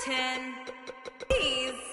10. Please.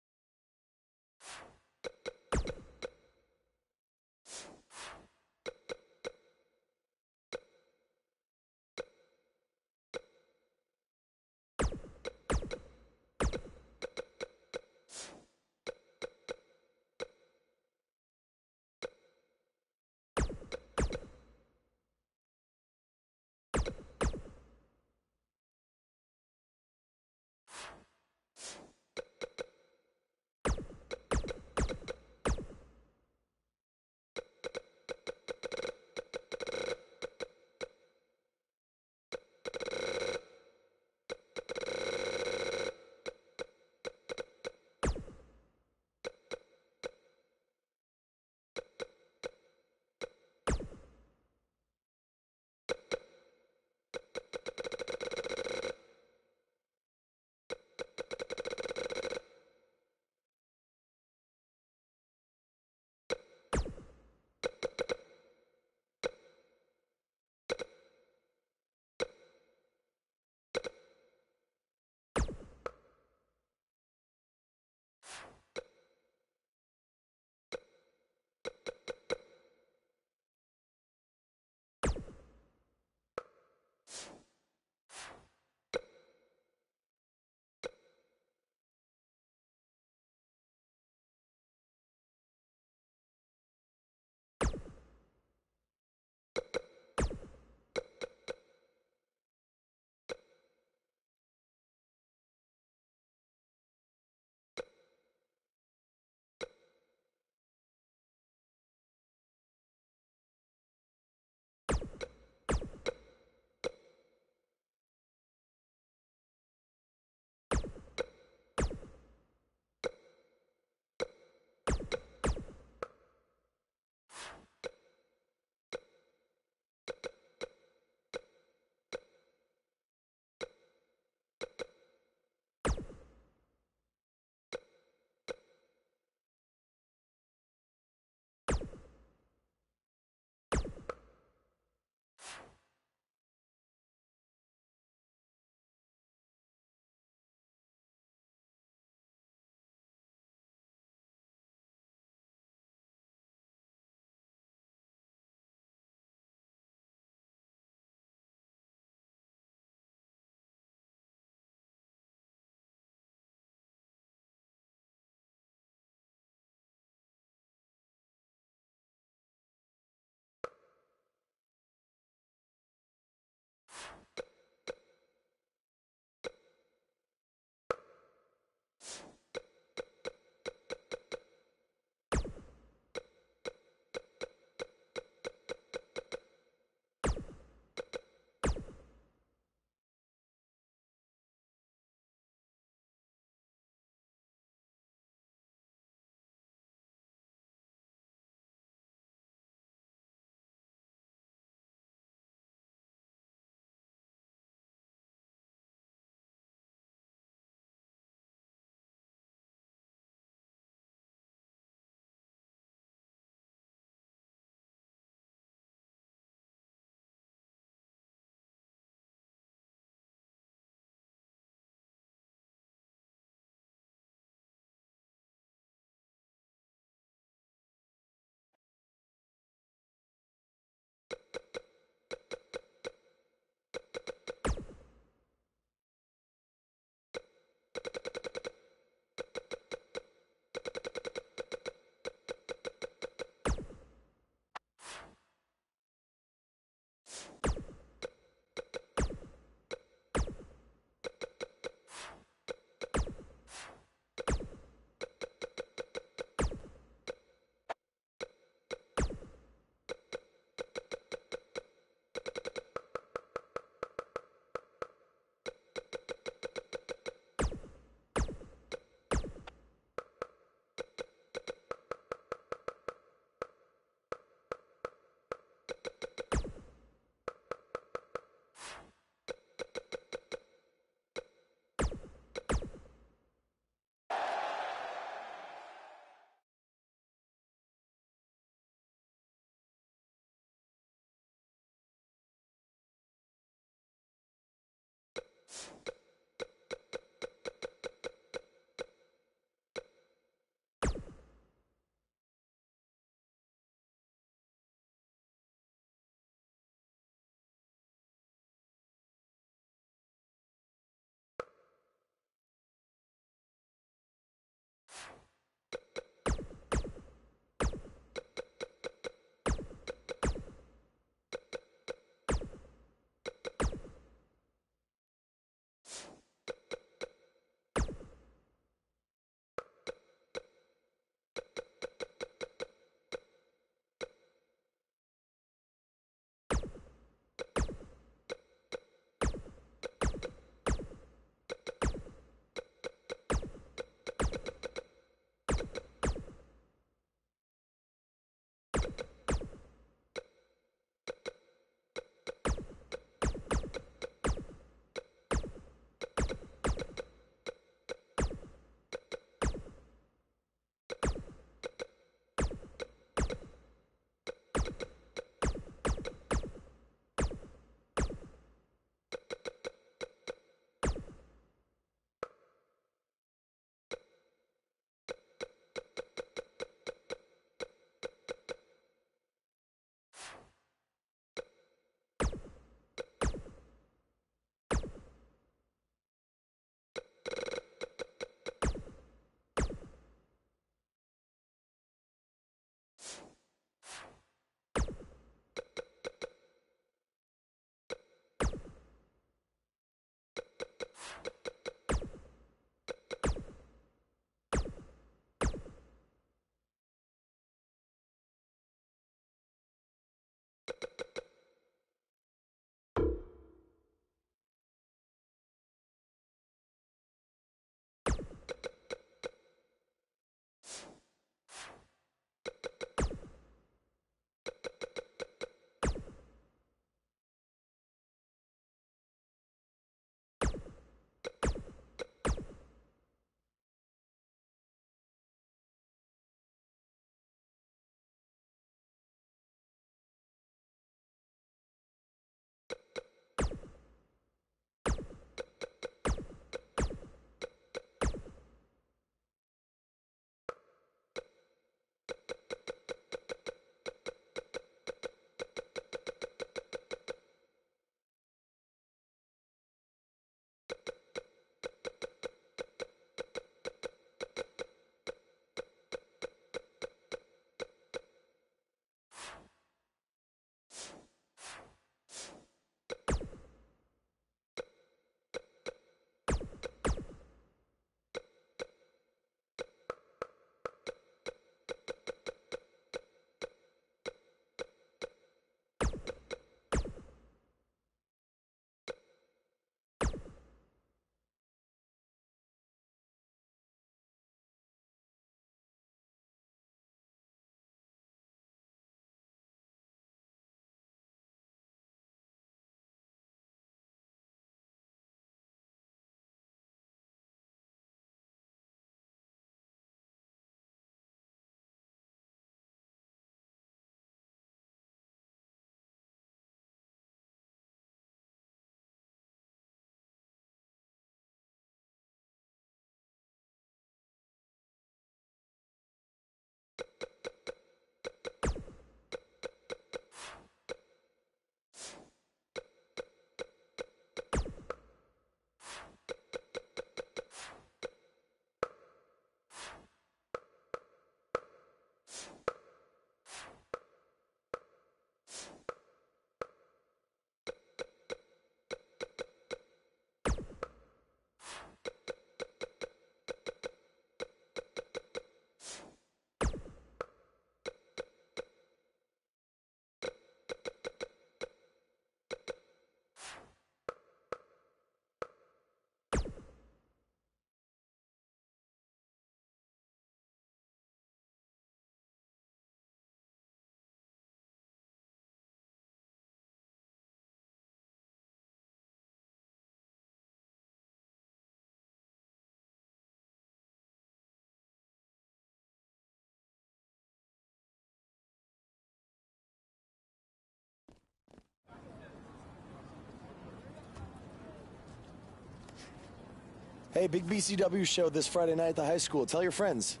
Hey, big BCW show this Friday night at the high school. Tell your friends.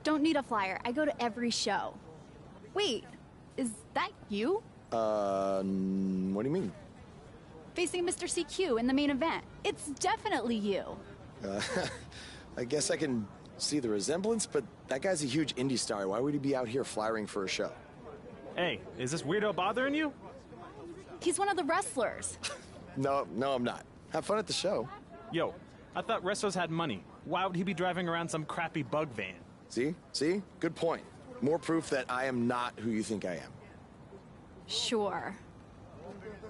Don't need a flyer. I go to every show. Wait, is that you? What do you mean? Facing Mr. CQ in the main event. It's definitely you. I guess I can see the resemblance, but that guy's a huge indie star. Why would he be out here flyering for a show? Hey, is this weirdo bothering you? He's one of the wrestlers. No, I'm not. Have fun at the show. Yo, I thought wrestlers had money. Why would he be driving around some crappy bug van? See? Good point. More proof that I am not who you think I am. Sure.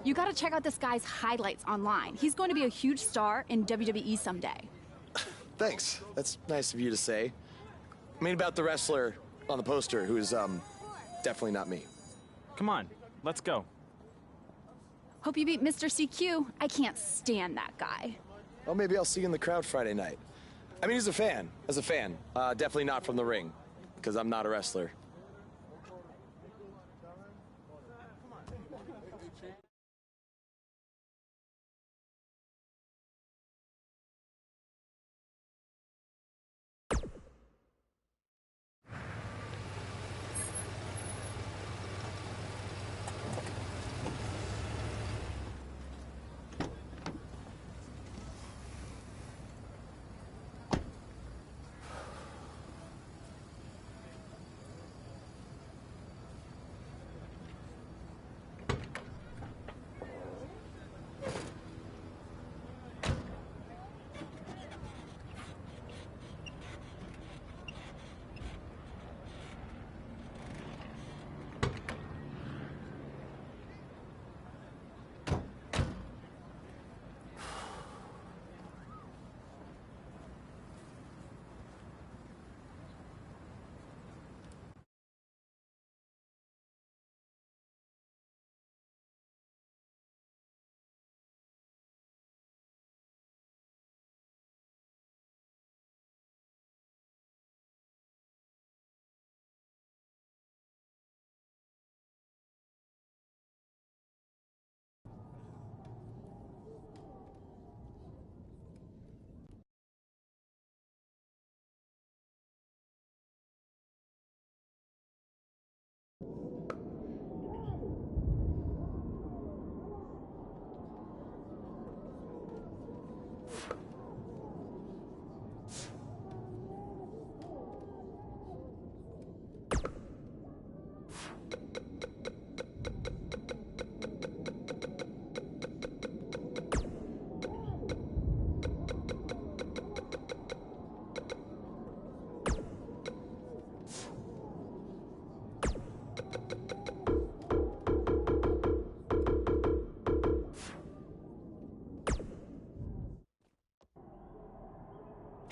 You gotta check out this guy's highlights online. He's going to be a huge star in WWE someday. Thanks. That's nice of you to say. I mean about the wrestler on the poster who is, definitely not me. Come on, let's go. Hope you beat Mr. CQ. I can't stand that guy. Well, maybe I'll see you in the crowd Friday night. I mean, as a fan. Definitely not from the ring, because I'm not a wrestler.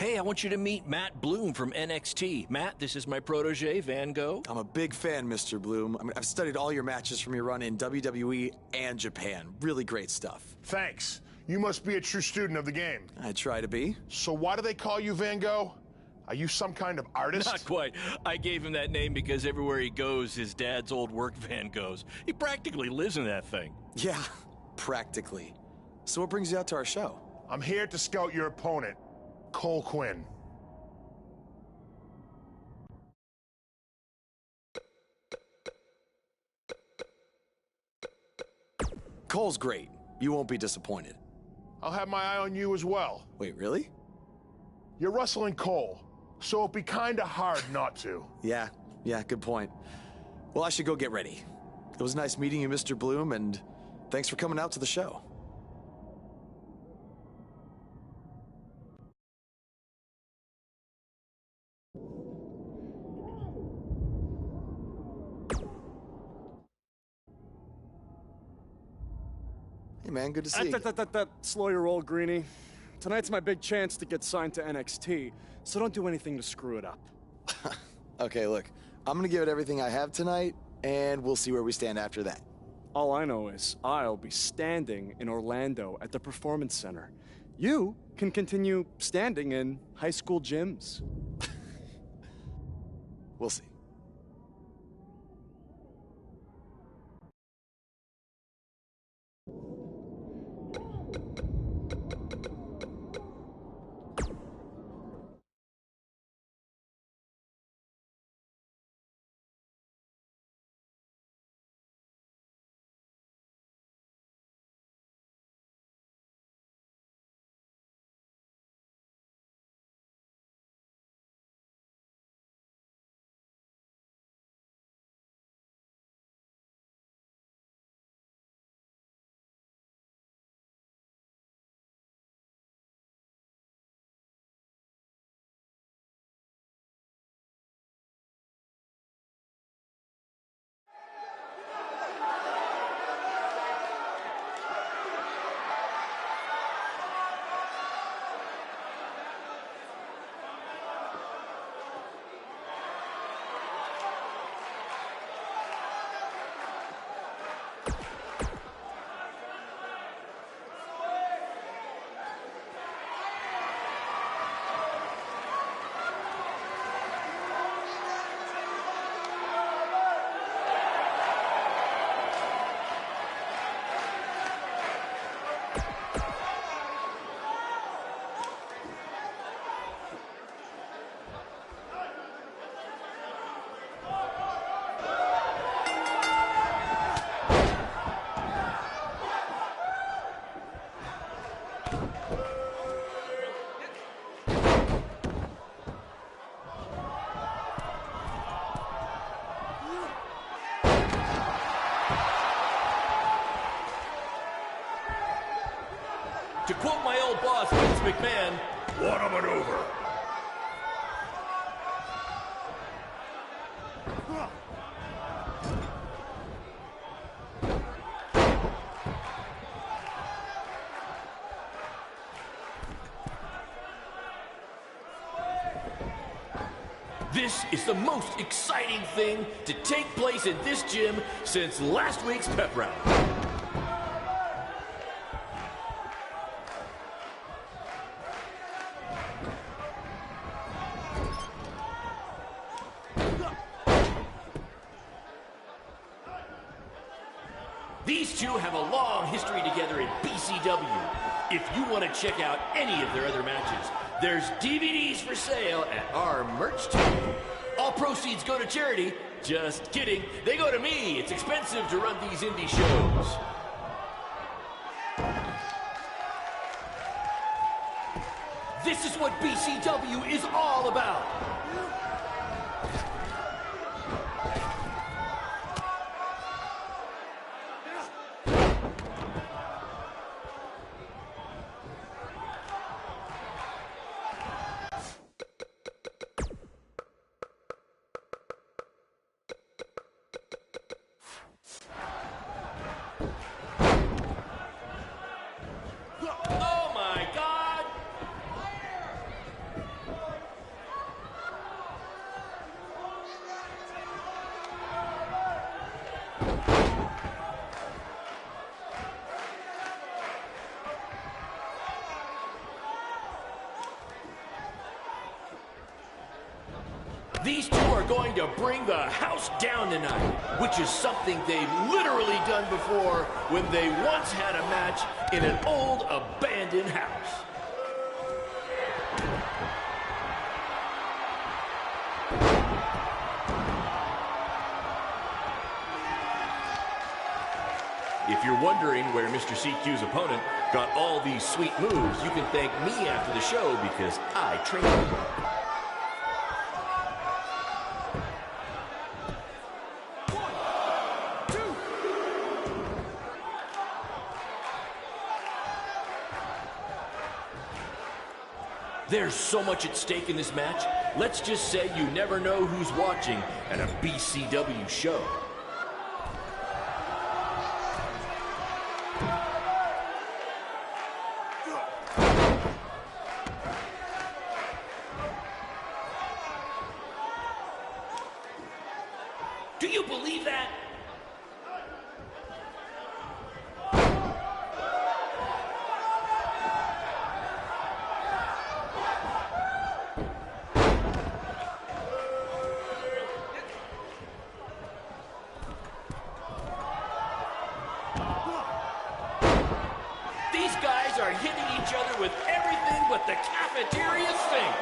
Hey, I want you to meet Matt Bloom from NXT. Matt, this is my protege, Van Gogh. I'm a big fan, Mr. Bloom. I mean, I've studied all your matches from your run in WWE and Japan. Really great stuff. Thanks. You must be a true student of the game. I try to be. So why do they call you Van Gogh? Are you some kind of artist? Not quite. I gave him that name because everywhere he goes, his dad's old work van goes. He practically lives in that thing. Yeah, practically. So what brings you out to our show? I'm here to scout your opponent, Cole Quinn. Cole's great. You won't be disappointed. I'll have my eye on you as well. Wait, really? You're wrestling Cole, so it'd be kinda hard not to. Yeah, good point. Well, I should go get ready. It was nice meeting you, Mr. Bloom, and thanks for coming out to the show. Hey, man, good to see you. Slow your roll, Greenie. Tonight's my big chance to get signed to NXT, so don't do anything to screw it up. Okay, look, I'm gonna give it everything I have tonight, and we'll see where we stand after that. All I know is I'll be standing in Orlando at the Performance Center. You can continue standing in high school gyms. We'll see. To quote my old boss, Vince McMahon, What a maneuver! this is the most exciting thing to take place in this gym since last week's pep rally. These two have a long history together in BCW. If you want to check out any of their other matches, there's DVDs for sale at our merch table. All proceeds go to charity. Just kidding. They go to me. It's expensive to run these indie shows. This is what BCW is all about. These two are going to bring the house down tonight, which is something they've literally done before when they once had a match in an old abandoned house. If you're wondering where Mr. CQ's opponent got all these sweet moves, you can thank me after the show because I trained him. There's so much at stake in this match. Let's just say you never know who's watching at a BCW show. Do you believe that? These guys are hitting each other with everything but the cafeteria sink.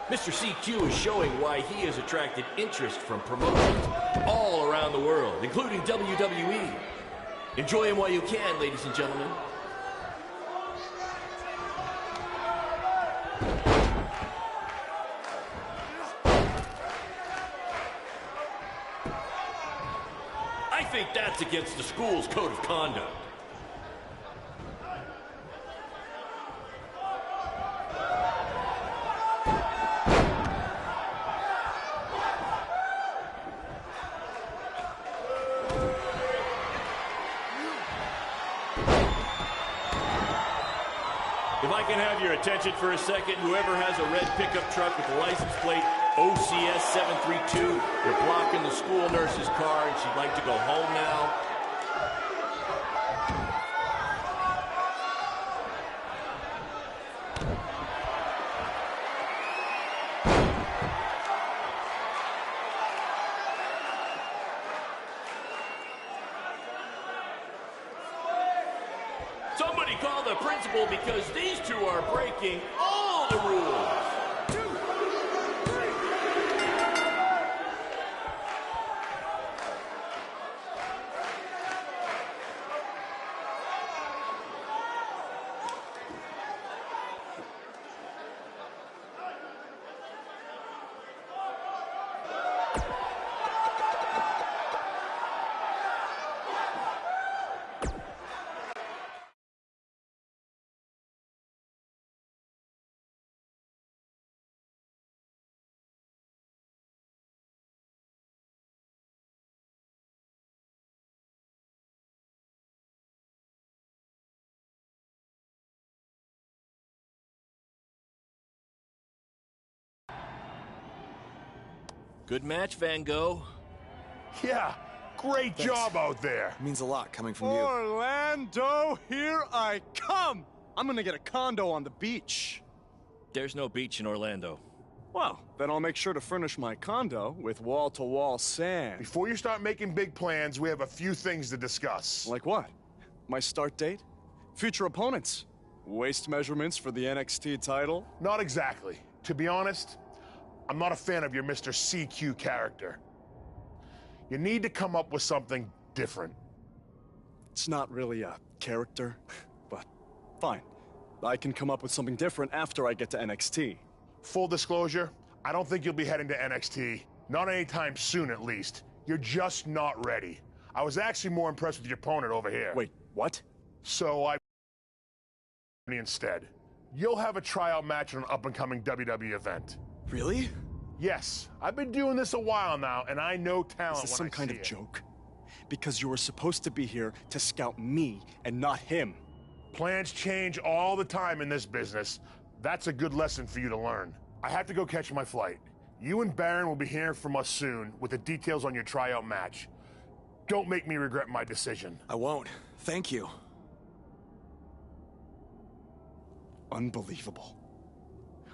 Mr. CQ is showing why he has attracted interest from promotions all around the world, including WWE. Enjoy him while you can, ladies and gentlemen. I think that's against the school's code of conduct. If I can have your attention for a second, whoever has a red pickup truck with the license plate OCS 732, they're blocking the school nurse's car and she'd like to go home now. Somebody call the principal because these two are breaking all the rules. Good match, Van Gogh. Yeah, great job out there. It means a lot coming from you. Orlando, here I come! I'm gonna get a condo on the beach. There's no beach in Orlando. Well, then I'll make sure to furnish my condo with wall-to-wall sand. Before you start making big plans, we have a few things to discuss. Like what? My start date? Future opponents? Waist measurements for the NXT title? Not exactly. To be honest, I'm not a fan of your Mr. CQ character. You need to come up with something different. It's not really a character, but fine. I can come up with something different after I get to NXT. Full disclosure, I don't think you'll be heading to NXT. Not anytime soon, at least. You're just not ready. I was actually more impressed with your opponent over here. Wait, what? So I instead. You'll have a tryout match at an up-and-coming WWE event. Really? Yes, I've been doing this a while now, and I know talent Is this when some I kind see of it. joke? Because you were supposed to be here to scout me and not him. Plans change all the time in this business. That's a good lesson for you to learn. I have to go catch my flight. You and Baron will be hearing from us soon with the details on your tryout match. Don't make me regret my decision. I won't. Thank you. Unbelievable.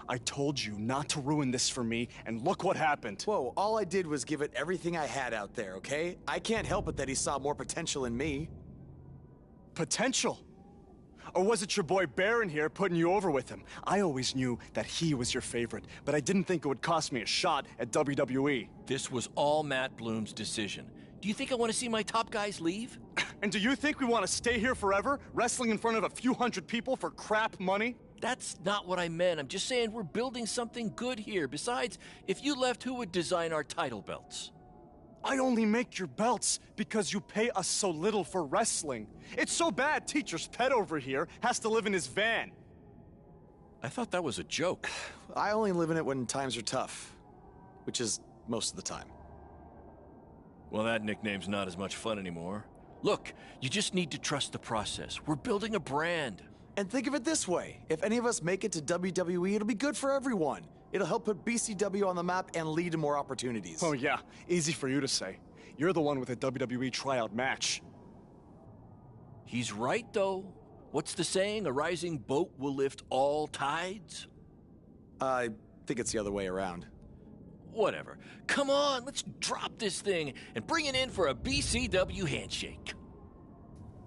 I told you not to ruin this for me, and look what happened. Whoa, all I did was give it everything I had out there, okay? I can't help it that he saw more potential in me. Potential? Or was it your boy Baron here putting you over with him? I always knew that he was your favorite, but I didn't think it would cost me a shot at WWE. This was all Matt Bloom's decision. Do you think I want to see my top guys leave? And do you think we want to stay here forever, wrestling in front of a few hundred people for crap money? That's not what I meant. I'm just saying we're building something good here. Besides, if you left, who would design our title belts? I only make your belts because you pay us so little for wrestling. It's so bad teacher's pet over here has to live in his van. I thought that was a joke. I only live in it when times are tough, which is most of the time. Well, that nickname's not as much fun anymore. Look, you just need to trust the process. We're building a brand. And think of it this way. If any of us make it to WWE, it'll be good for everyone. It'll help put BCW on the map and lead to more opportunities. Oh yeah, easy for you to say. You're the one with a WWE tryout match. He's right, though. What's the saying? A rising boat will lift all tides? I think it's the other way around. Whatever. Come on, let's drop this thing and bring it in for a BCW handshake.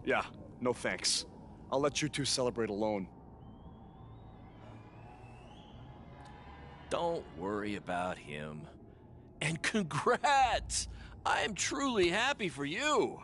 Yeah, no thanks. I'll let you two celebrate alone. Don't worry about him. And congrats! I am truly happy for you.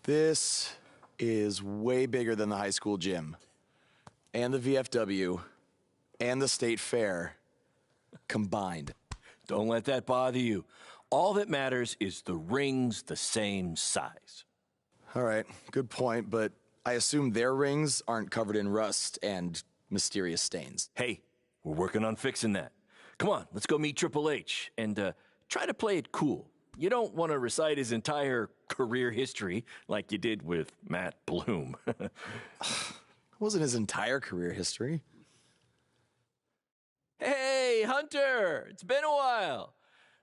This is way bigger than the high school gym, and the VFW, and the state fair combined. Don't let that bother you. All that matters is the ring's the same size. All right, good point, but I assume their rings aren't covered in rust and mysterious stains. Hey, we're working on fixing that. Come on, let's go meet Triple H and try to play it cool. You don't want to recite his entire career history like you did with Matt Bloom. It wasn't his entire career history. Hey, Hunter! It's been a while.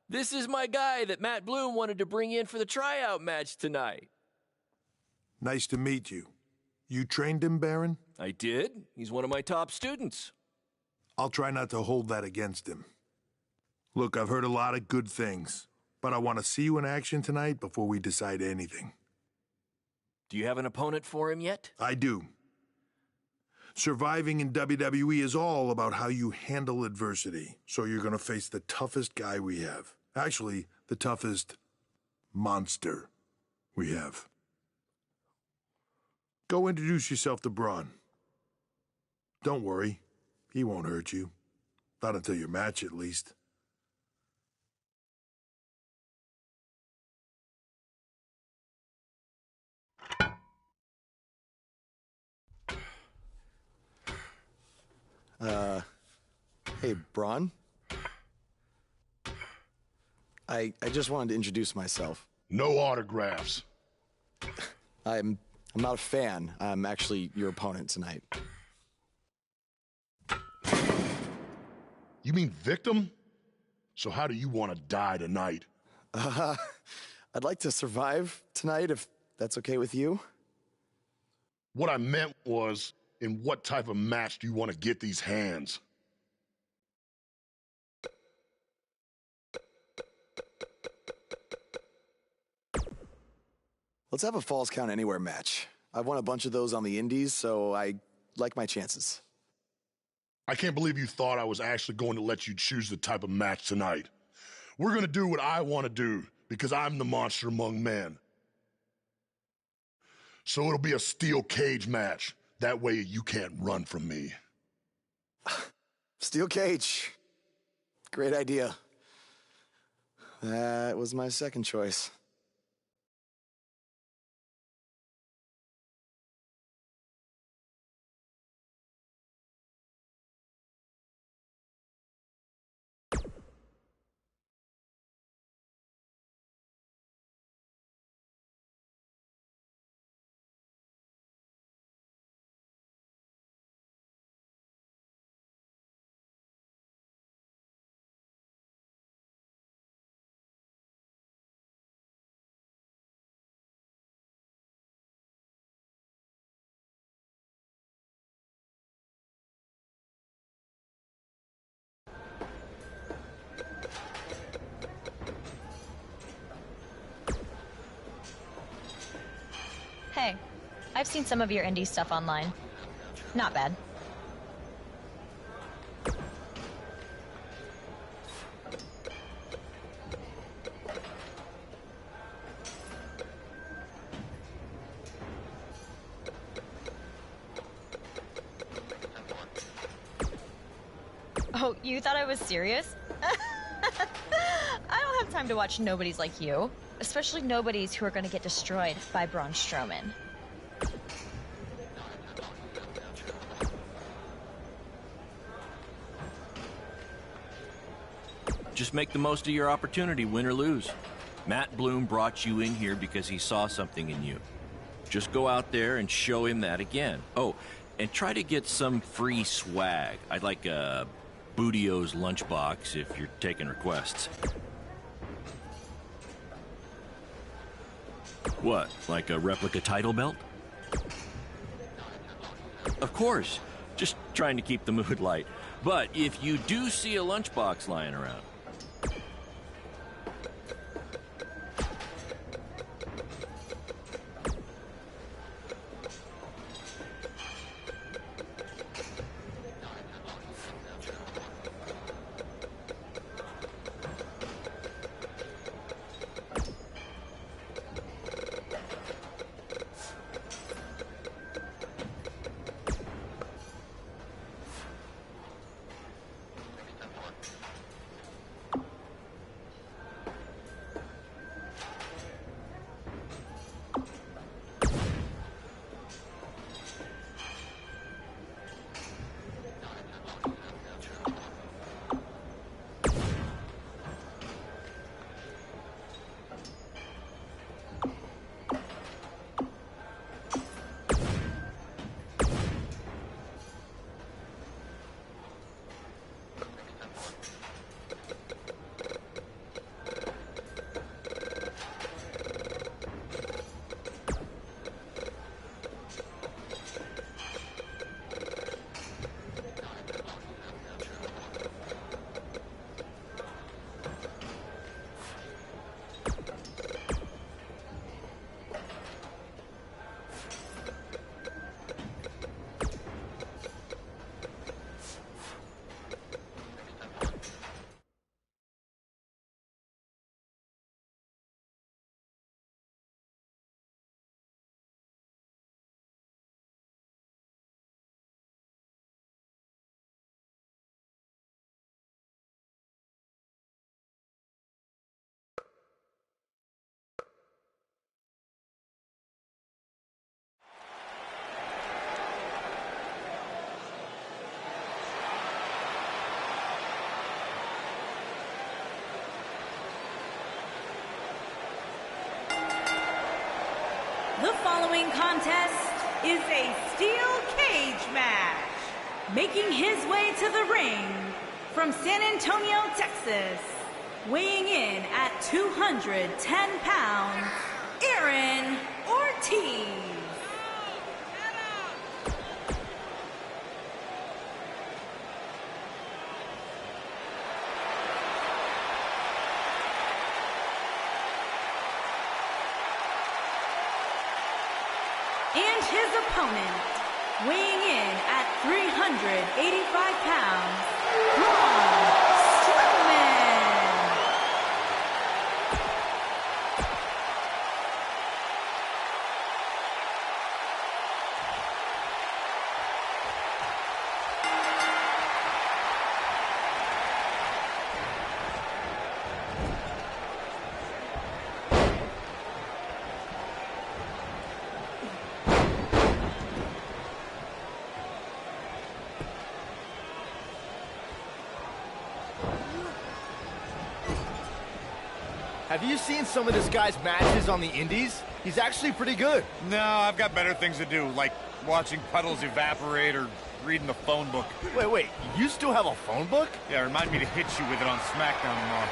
This is my guy that Matt Bloom wanted to bring in for the tryout match tonight. Nice to meet you. You trained him, Baron? I did. He's one of my top students. I'll try not to hold that against him. Look, I've heard a lot of good things, but I want to see you in action tonight before we decide anything. Do you have an opponent for him yet? I do. Surviving in WWE is all about how you handle adversity, so you're going to face the toughest guy we have. Actually, the toughest monster we have. Go introduce yourself to Braun. Don't worry, he won't hurt you. Not until your match, at least. Hey, Braun? I just wanted to introduce myself. No autographs. I'm not a fan. I'm actually your opponent tonight. You mean victim? So how do you want to die tonight? I'd like to survive tonight, if that's okay with you. What I meant was, in what type of match do you want to get these hands? Let's have a Falls Count Anywhere match. I've won a bunch of those on the indies, so I like my chances. I can't believe you thought I was actually going to let you choose the type of match tonight. We're going to do what I want to do, because I'm the monster among men. So it'll be a steel cage match. That way you can't run from me. Steel cage. Great idea. That was my second choice. Hey, I've seen some of your indie stuff online. Not bad. Oh, you thought I was serious? I don't have time to watch nobodies like you. Especially nobodies who are going to get destroyed by Braun Strowman. Just make the most of your opportunity, win or lose. Matt Bloom brought you in here because he saw something in you. Just go out there and show him that again. Oh, and try to get some free swag. I'd like a Bootio's lunchbox if you're taking requests. What, like a replica title belt? Of course, just trying to keep the mood light. But if you do see a lunchbox lying around, The following contest is a steel cage match. Making his way to the ring from San Antonio, Texas, weighing in at 210 pounds, Aaron Ortiz. And his opponent, weighing in at 385 pounds, Braun Strowman. Have you seen some of this guy's matches on the indies? He's actually pretty good. No, I've got better things to do, like watching puddles evaporate or reading the phone book. Wait, you still have a phone book? Yeah, remind me to hit you with it on SmackDown tomorrow.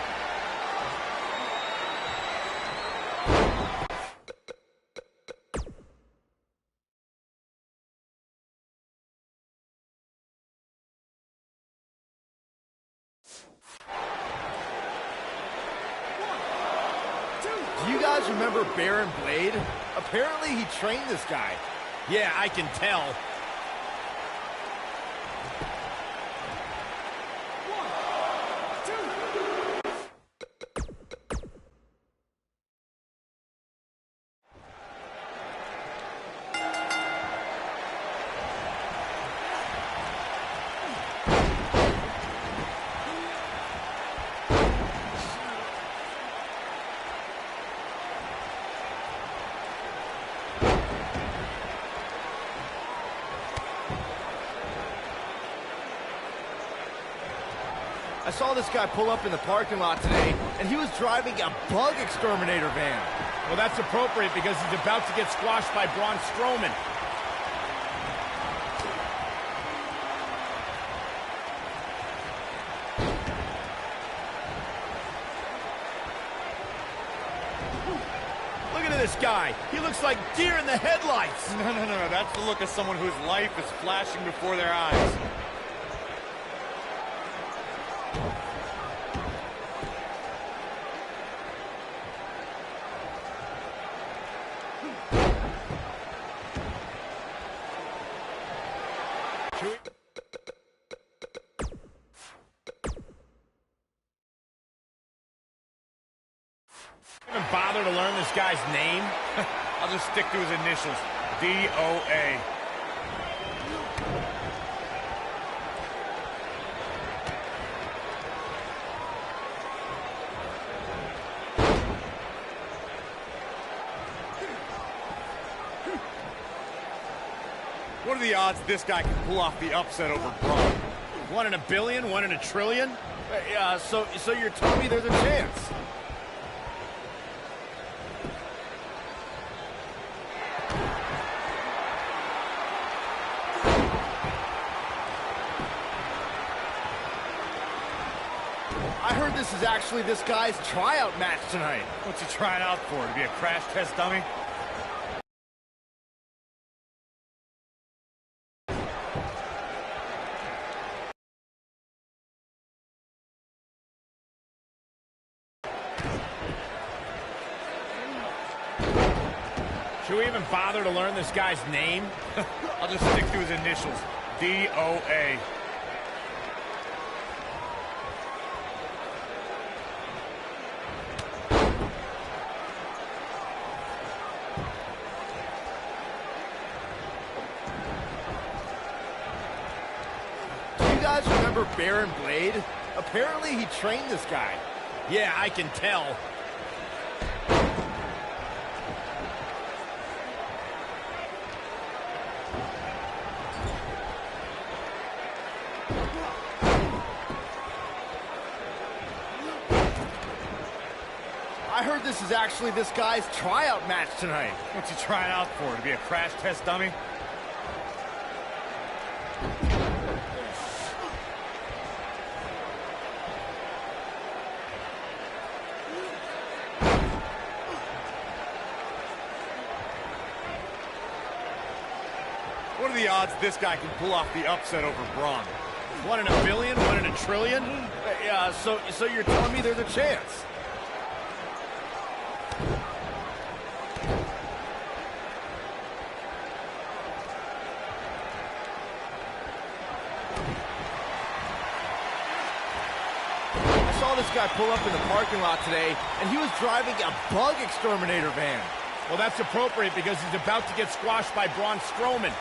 Do you guys remember Baron Blade? Apparently he trained this guy. Yeah, I can tell. I saw this guy pull up in the parking lot today, and he was driving a bug exterminator van. Well, that's appropriate because he's about to get squashed by Braun Strowman. Look at this guy. He looks like deer in the headlights. No. That's the look of someone whose life is flashing before their eyes. Even bother to learn this guy's name? I'll just stick to his initials, D-O-A. What are the odds this guy can pull off the upset over Braun? 1 in a billion, 1 in a trillion? So you're telling me there's a chance? I heard this is actually this guy's tryout match tonight. What's he trying out for, to be a crash test dummy? Should we even bother to learn this guy's name? I'll just stick to his initials, D-O-A. Do you guys remember Baron Blade? Apparently he trained this guy. Yeah, I can tell. I heard this is actually this guy's tryout match tonight. What's he trying out for, to be a crash test dummy? What are the odds this guy can pull off the upset over Braun? 1 in a billion, 1 in a trillion? So you're telling me there's a chance? I saw this guy pull up in the parking lot today, and he was driving a bug exterminator van. Well, that's appropriate because he's about to get squashed by Braun Strowman.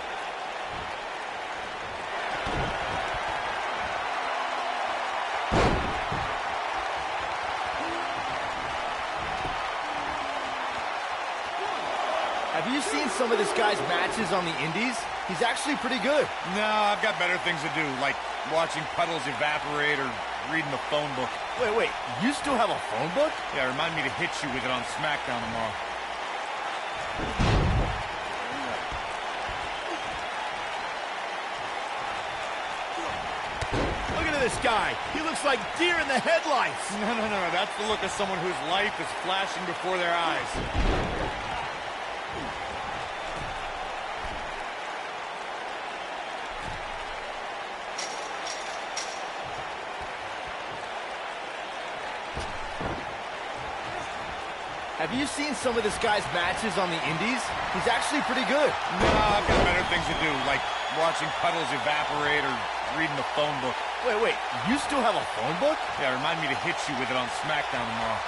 Have you seen some of this guy's matches on the indies? He's actually pretty good. No, I've got better things to do, like watching puddles evaporate or reading the phone book. Wait, you still have a phone book? Yeah, remind me to hit you with it on SmackDown tomorrow. Look at this guy. He looks like deer in the headlights. No. That's the look of someone whose life is flashing before their eyes. Have you seen some of this guy's matches on the indies? He's actually pretty good. No, I've got better things to do, like watching puddles evaporate or reading the phone book. Wait, you still have a phone book? Yeah, remind me to hit you with it on SmackDown tomorrow.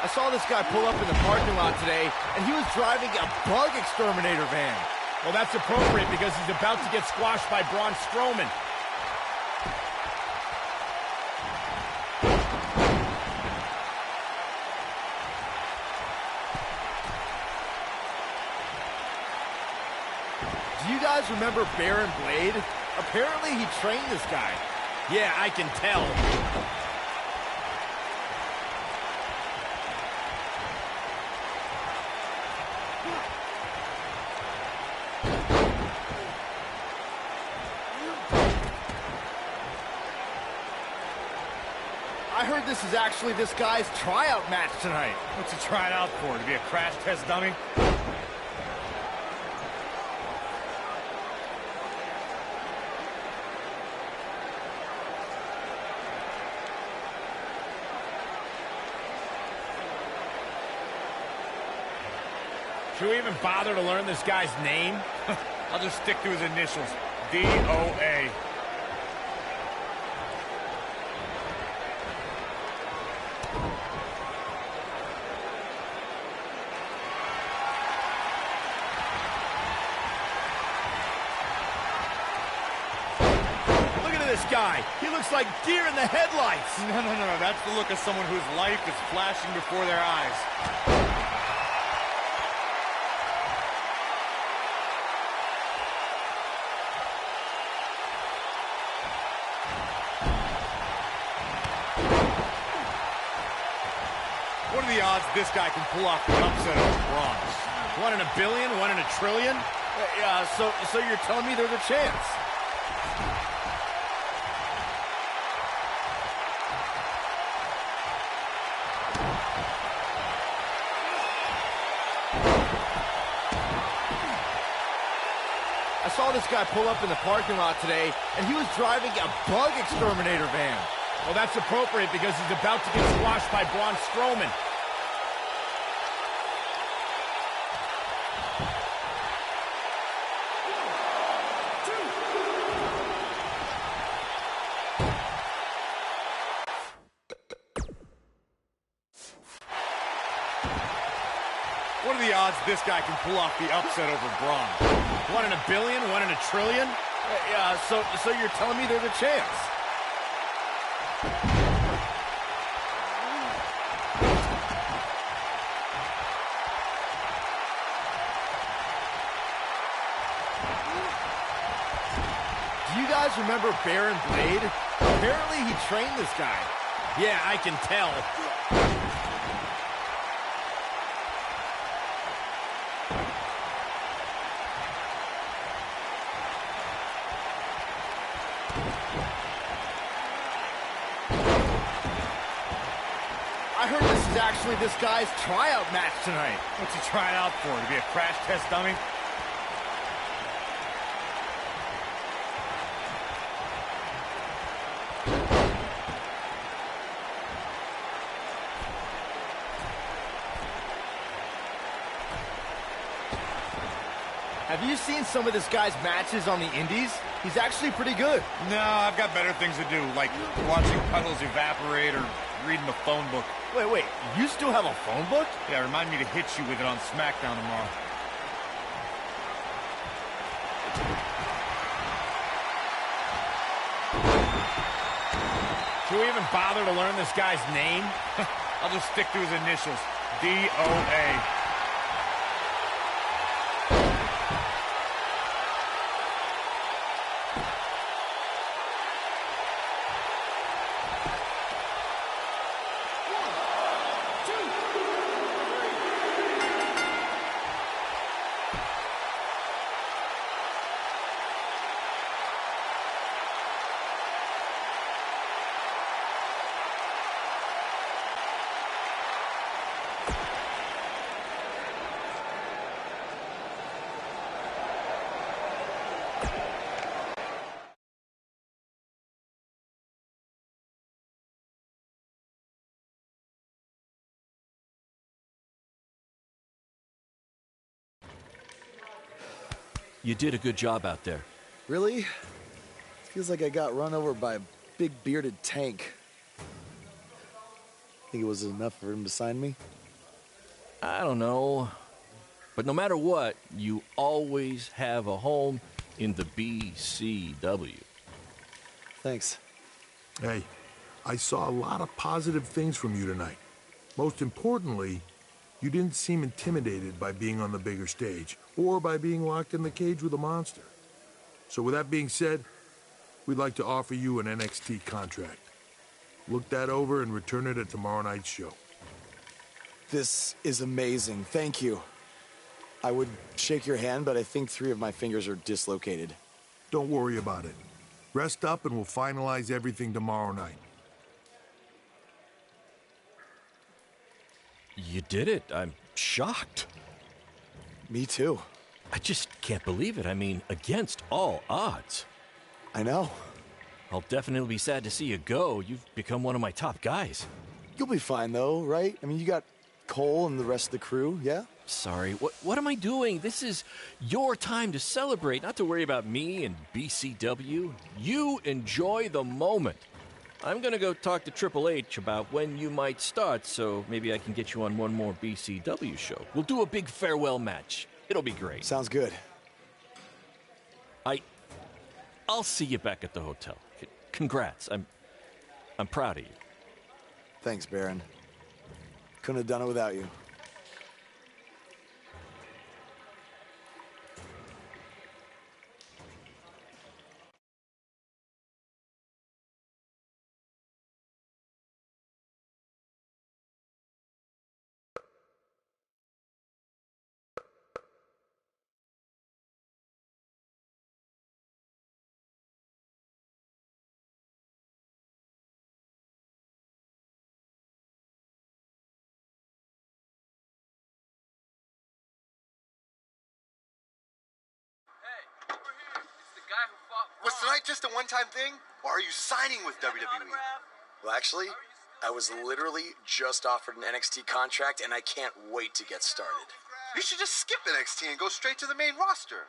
I saw this guy pull up in the parking lot today, and he was driving a bug exterminator van. Well, that's appropriate because he's about to get squashed by Braun Strowman. Do you guys remember Baron Blade? Apparently he trained this guy. Yeah, I can tell. I heard this is actually this guy's tryout match tonight. What's he trying out for? To be a crash test dummy? Should we even bother to learn this guy's name? I'll just stick to his initials. DOA. Look at this guy. He looks like deer in the headlights. No. That's the look of someone whose life is flashing before their eyes. What are the odds this guy can pull off the upset over Braun? 1 in a billion? 1 in a trillion? Yeah, so you're telling me there's a chance? I saw this guy pull up in the parking lot today, and he was driving a bug exterminator van. Well, that's appropriate because he's about to get squashed by Braun Strowman. What are the odds this guy can pull off the upset over Braun? 1 in a billion? 1 in a trillion? Yeah, so you're telling me there's a chance? Do you guys remember Baron Blade? Apparently he trained this guy. Yeah, I can tell. I heard this is actually this guy's tryout match tonight. What's he trying out for? To be a crash test dummy? Have you seen some of this guy's matches on the indies? He's actually pretty good. No, I've got better things to do, like watching puddles evaporate or reading the phone book. Wait, you still have a phone book? Yeah, remind me to hit you with it on SmackDown tomorrow. Should we even bother to learn this guy's name? I'll just stick to his initials. DOA. You did a good job out there. Really? Feels like I got run over by a big bearded tank. Think it was enough for him to sign me? I don't know. But no matter what, you always have a home in the BCW. Thanks. Hey, I saw a lot of positive things from you tonight. Most importantly, you didn't seem intimidated by being on the bigger stage or by being locked in the cage with a monster. So with that being said, we'd like to offer you an NXT contract. Look that over and return it at tomorrow night's show. This is amazing. Thank you. I would shake your hand, but I think 3 of my fingers are dislocated. Don't worry about it. Rest up and we'll finalize everything tomorrow night. You did it. I'm shocked. Me too. I just can't believe it. I mean, against all odds. I know. I'll definitely be sad to see you go. You've become one of my top guys. You'll be fine, though, right? I mean, you got Cole and the rest of the crew, yeah? Sorry, what am I doing? This is your time to celebrate, not to worry about me and BCW. You enjoy the moment. I'm gonna go talk to Triple H about when you might start, so maybe I can get you on one more BCW show. We'll do a big farewell match. It'll be great. Sounds good. I'll see you back at the hotel. Congrats. I'm proud of you. Thanks, Baron. Couldn't have done it without you. Was tonight just a one-time thing, or are you signing with WWE? Well, actually, I was literally just offered an NXT contract, and I can't wait to get started. You should just skip NXT and go straight to the main roster.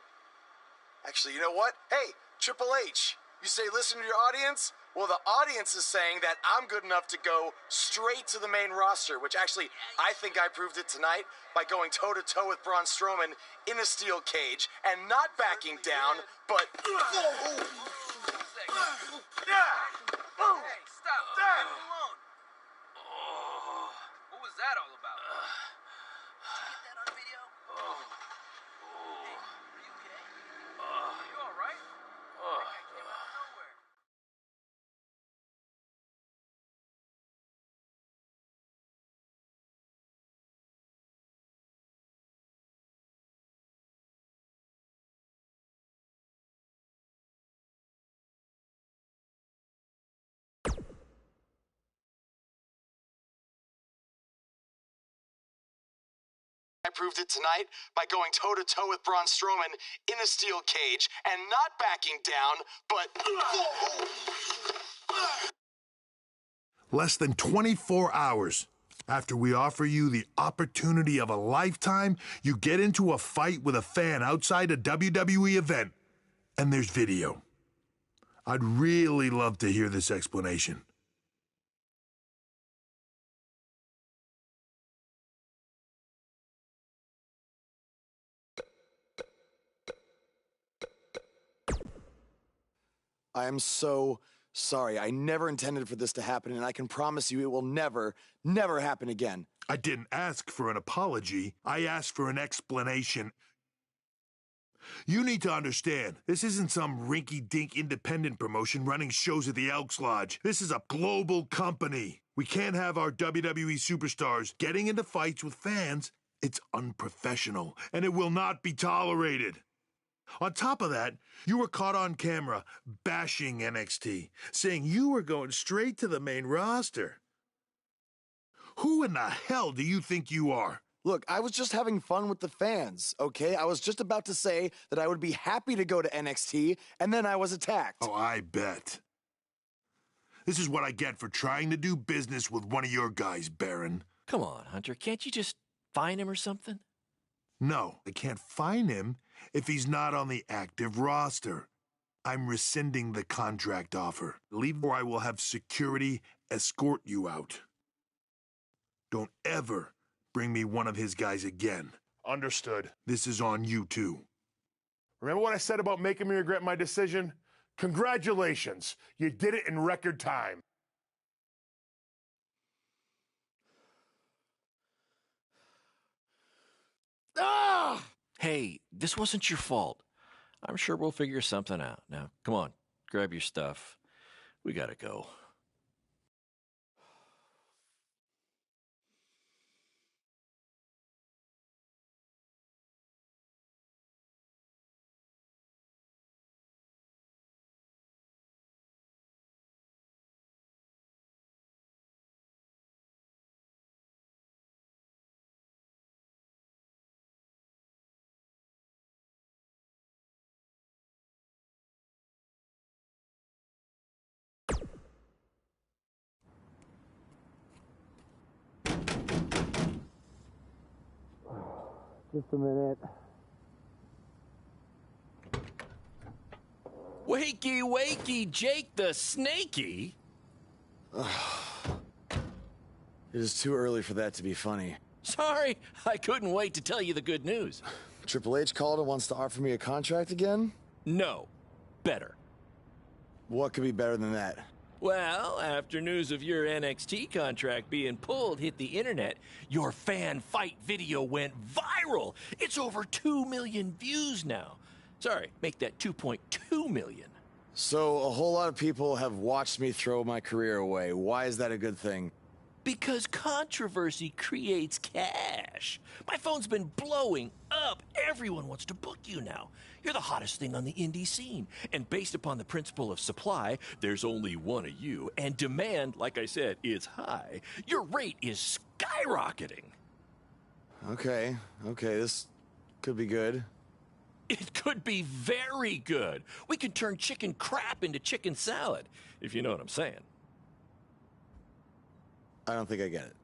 Actually, you know what? Hey, Triple H, you say listen to your audience? Well, the audience is saying that I'm good enough to go straight to the main roster, which actually, I think I proved it tonight by going toe-to-toe with Braun Strowman in a steel cage and not backing down, but... Hey, stop. Leave him alone. What was that all about? Did you get that on video? Hey, are you okay? Are you all right? That came out of nowhere. I proved it tonight by going toe-to-toe with Braun Strowman in a steel cage and not backing down, but... Less than 24 hours after we offer you the opportunity of a lifetime, you get into a fight with a fan outside a WWE event, and there's video. I'd really love to hear this explanation. I am so sorry. I never intended for this to happen, and I can promise you it will never, never happen again. I didn't ask for an apology. I asked for an explanation. You need to understand, this isn't some rinky-dink independent promotion running shows at the Elks Lodge. This is a global company. We can't have our WWE superstars getting into fights with fans. It's unprofessional, and it will not be tolerated. On top of that, you were caught on camera bashing NXT, saying you were going straight to the main roster. Who in the hell do you think you are? Look, I was just having fun with the fans, okay? I was just about to say that I would be happy to go to NXT, and then I was attacked. Oh, I bet. This is what I get for trying to do business with one of your guys, Baron. Come on, Hunter. Can't you just fine him or something? No, I can't fine him if he's not on the active roster. I'm rescinding the contract offer. Leave or I will have security escort you out. Don't ever bring me one of his guys again. Understood. This is on you, too. Remember what I said about making me regret my decision? Congratulations. You did it in record time. Ah! Hey, this wasn't your fault. I'm sure we'll figure something out. Now, come on, grab your stuff. We gotta go. Just a minute. Wakey, wakey, Jake the Snakey. It is too early for that to be funny. Sorry, I couldn't wait to tell you the good news. Triple H called and wants to offer me a contract again? No, better. What could be better than that? Well, after news of your NXT contract being pulled hit the internet, your fan fight video went viral. It's over 2 million views now. Sorry, make that 2.2 million. So a whole lot of people have watched me throw my career away. Why is that a good thing? Because controversy creates cash. My phone's been blowing up. Everyone wants to book you now. You're the hottest thing on the indie scene. And based upon the principle of supply, there's only one of you. And demand, like I said, is high. Your rate is skyrocketing. Okay, this could be good. It could be very good. We can turn chicken crap into chicken salad, if you know what I'm saying. I don't think I get it.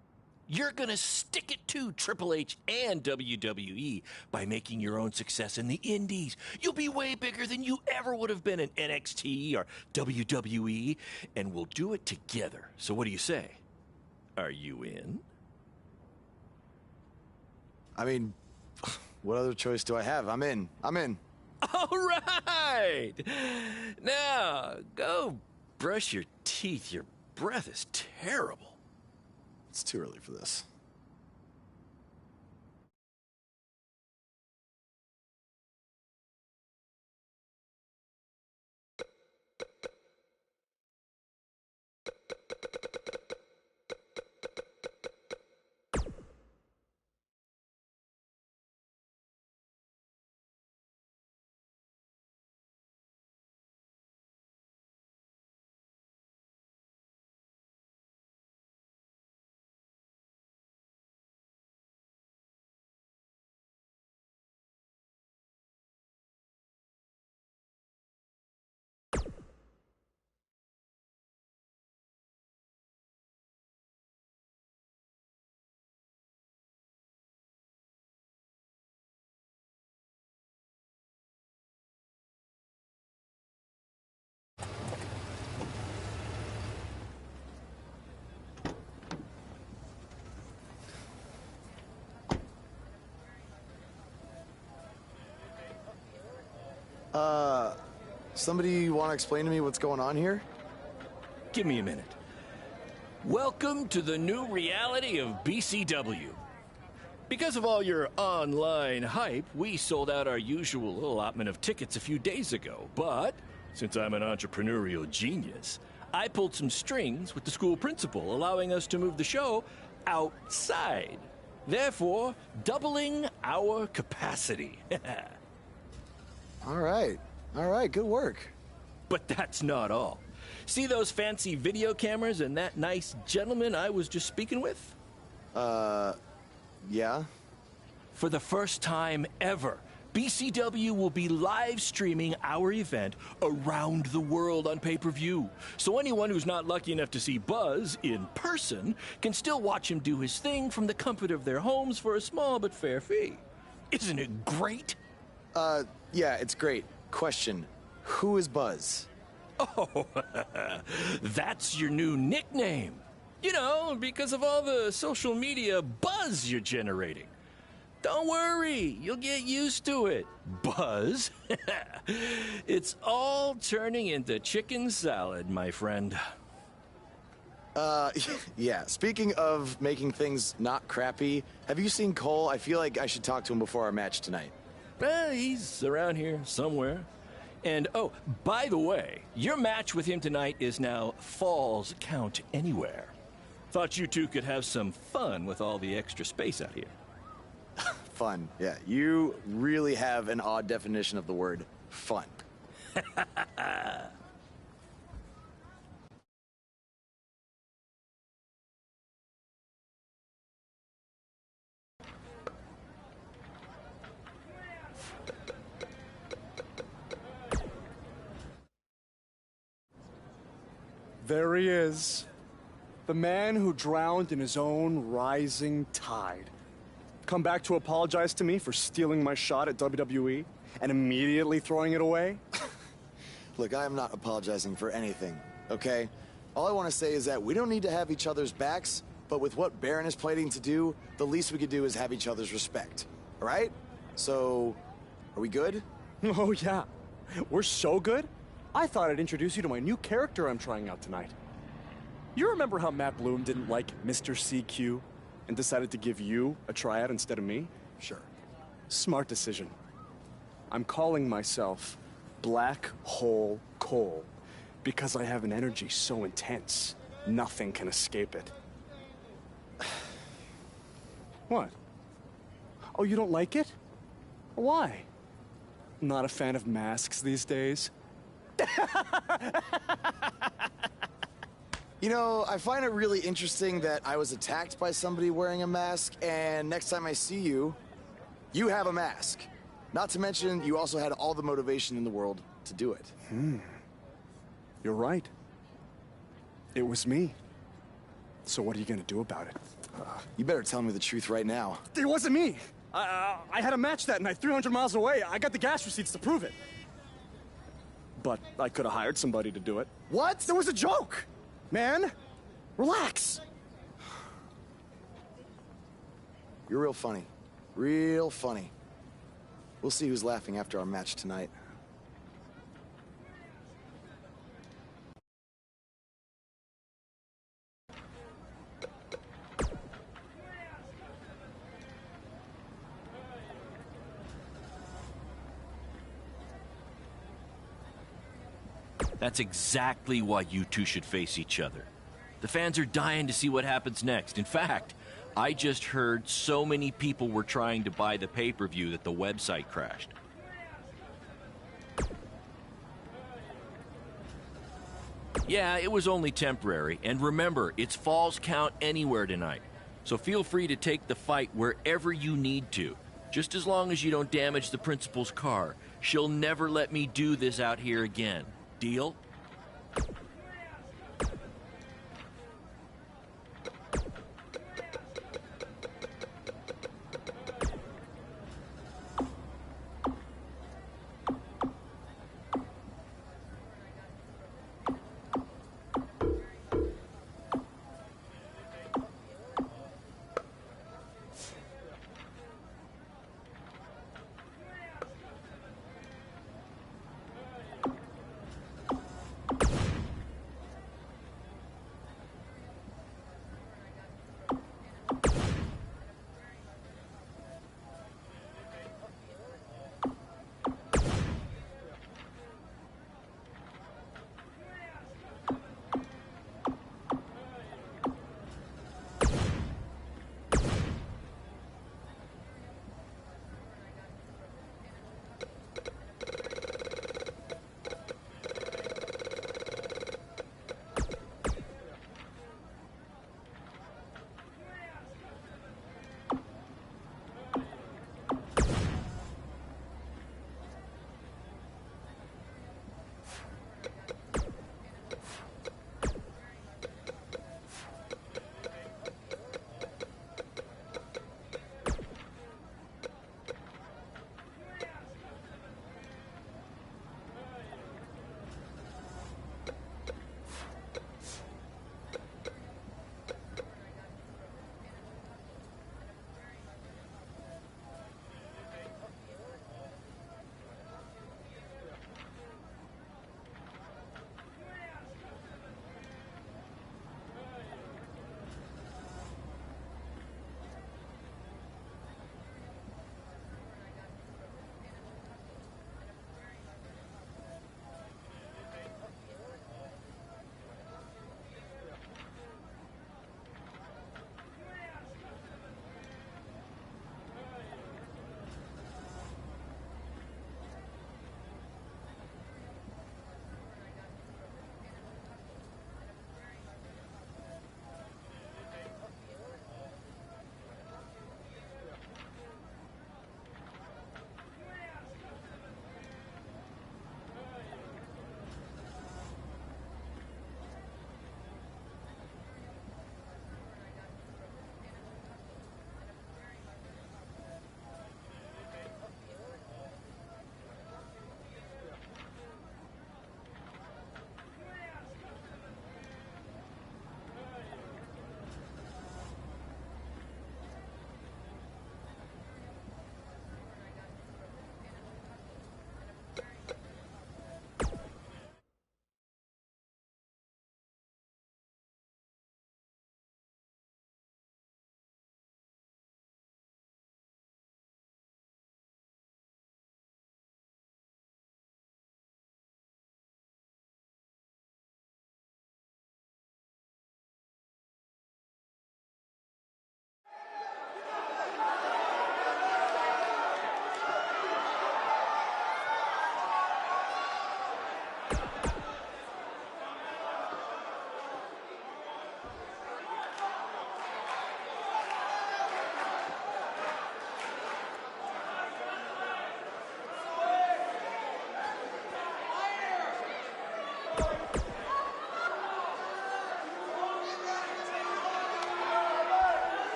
You're gonna stick it to Triple H and WWE by making your own success in the indies. You'll be way bigger than you ever would have been in NXT or WWE, and we'll do it together. So what do you say? Are you in? I mean, what other choice do I have? I'm in. All right! Now, go brush your teeth. Your breath is terrible. It's too early for this. Somebody want to explain to me what's going on here? Give me a minute. Welcome to the new reality of BCW. Because of all your online hype, we sold out our usual allotment of tickets a few days ago. But since I'm an entrepreneurial genius, I pulled some strings with the school principal, allowing us to move the show outside. Therefore, doubling our capacity. All right, good work. But that's not all. See those fancy video cameras and that nice gentleman I was just speaking with? Yeah? For the first time ever, BCW will be live streaming our event around the world on pay-per-view. So anyone who's not lucky enough to see Buzz in person can still watch him do his thing from the comfort of their homes for a small but fair fee. Isn't it great? Yeah, it's great. Question, who is Buzz? Oh, that's your new nickname. You know, because of all the social media buzz you're generating. Don't worry, you'll get used to it. Buzz? It's all turning into chicken salad, my friend. Yeah, speaking of making things not crappy, have you seen Cole? I feel like I should talk to him before our match tonight. He's around here somewhere. And, oh, by the way, your match with him tonight is now Falls Count Anywhere. Thought you two could have some fun with all the extra space out here. Fun, yeah. You really have an odd definition of the word fun. There he is. The man who drowned in his own rising tide. Come back to apologize to me for stealing my shot at WWE and immediately throwing it away? Look, I am not apologizing for anything, okay? All I want to say is that we don't need to have each other's backs, but with what Baron is planning to do, the least we could do is have each other's respect, all right? So, are we good? Oh, yeah. We're so good? I thought I'd introduce you to my new character I'm trying out tonight. You remember how Matt Bloom didn't like Mr. CQ and decided to give you a tryout instead of me? Sure. Smart decision. I'm calling myself Black Hole Cole because I have an energy so intense, nothing can escape it. What? Oh, you don't like it? Why? Not a fan of masks these days? You know, I find it really interesting that I was attacked by somebody wearing a mask, and next time I see you, you have a mask. Not to mention, you also had all the motivation in the world to do it. You're right. It was me. So what are you gonna do about it? You better tell me the truth right now. It wasn't me! I had a match that night, 300 miles away. I got the gas receipts to prove it. But I could have hired somebody to do it. What? There was a joke! Man, relax. You're real funny. Real funny. We'll see who's laughing after our match tonight. That's exactly why you two should face each other. The fans are dying to see what happens next. In fact, I just heard so many people were trying to buy the pay-per-view that the website crashed. Yeah, it was only temporary. And remember, it's Falls Count Anywhere tonight. So feel free to take the fight wherever you need to. Just as long as you don't damage the principal's car. She'll never let me do this out here again. Deal?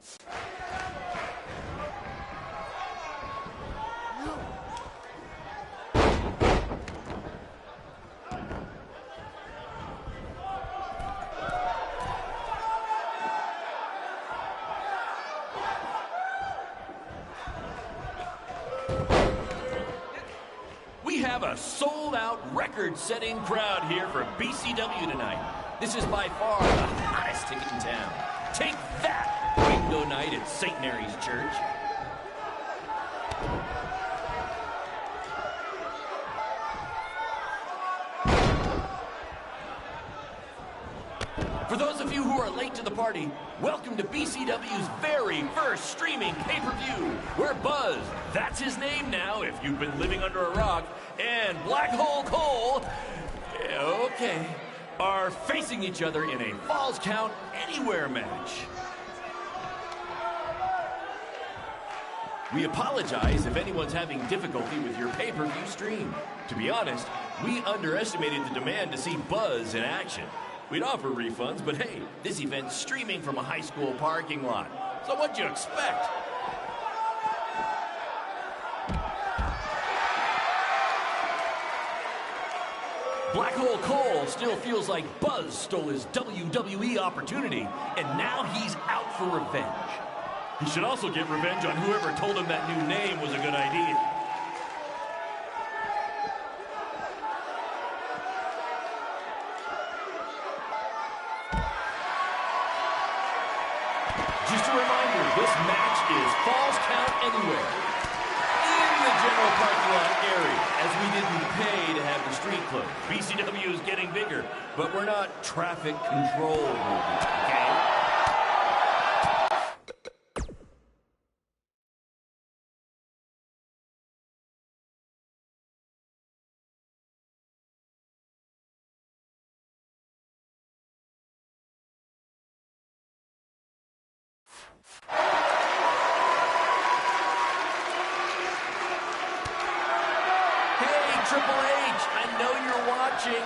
We have a sold-out, record-setting crowd here for BCW tonight. This is by far the hottest ticket in town. Take that, bingo night at St. Mary's Church. For those of you who are late to the party, welcome to BCW's very first streaming pay-per-view, where Buzz, that's his name now if you've been living under a rock, and Black Hole Cole, okay, are facing each other in a Falls Count Anywhere match. We apologize if anyone's having difficulty with your pay-per-view stream. To be honest, we underestimated the demand to see Buzz in action. We'd offer refunds, but hey, this event's streaming from a high school parking lot. So what'd you expect? Black Hole Cole still feels like Buzz stole his WWE opportunity, and now he's out for revenge. He should also get revenge on whoever told him that new name was a good idea. Just a reminder, this match is Falls Count Anywhere in the general parking lot area, as we didn't pay to have the street closed. BCW is getting bigger, but we're not traffic control movement, okay? Triple H, I know you're watching.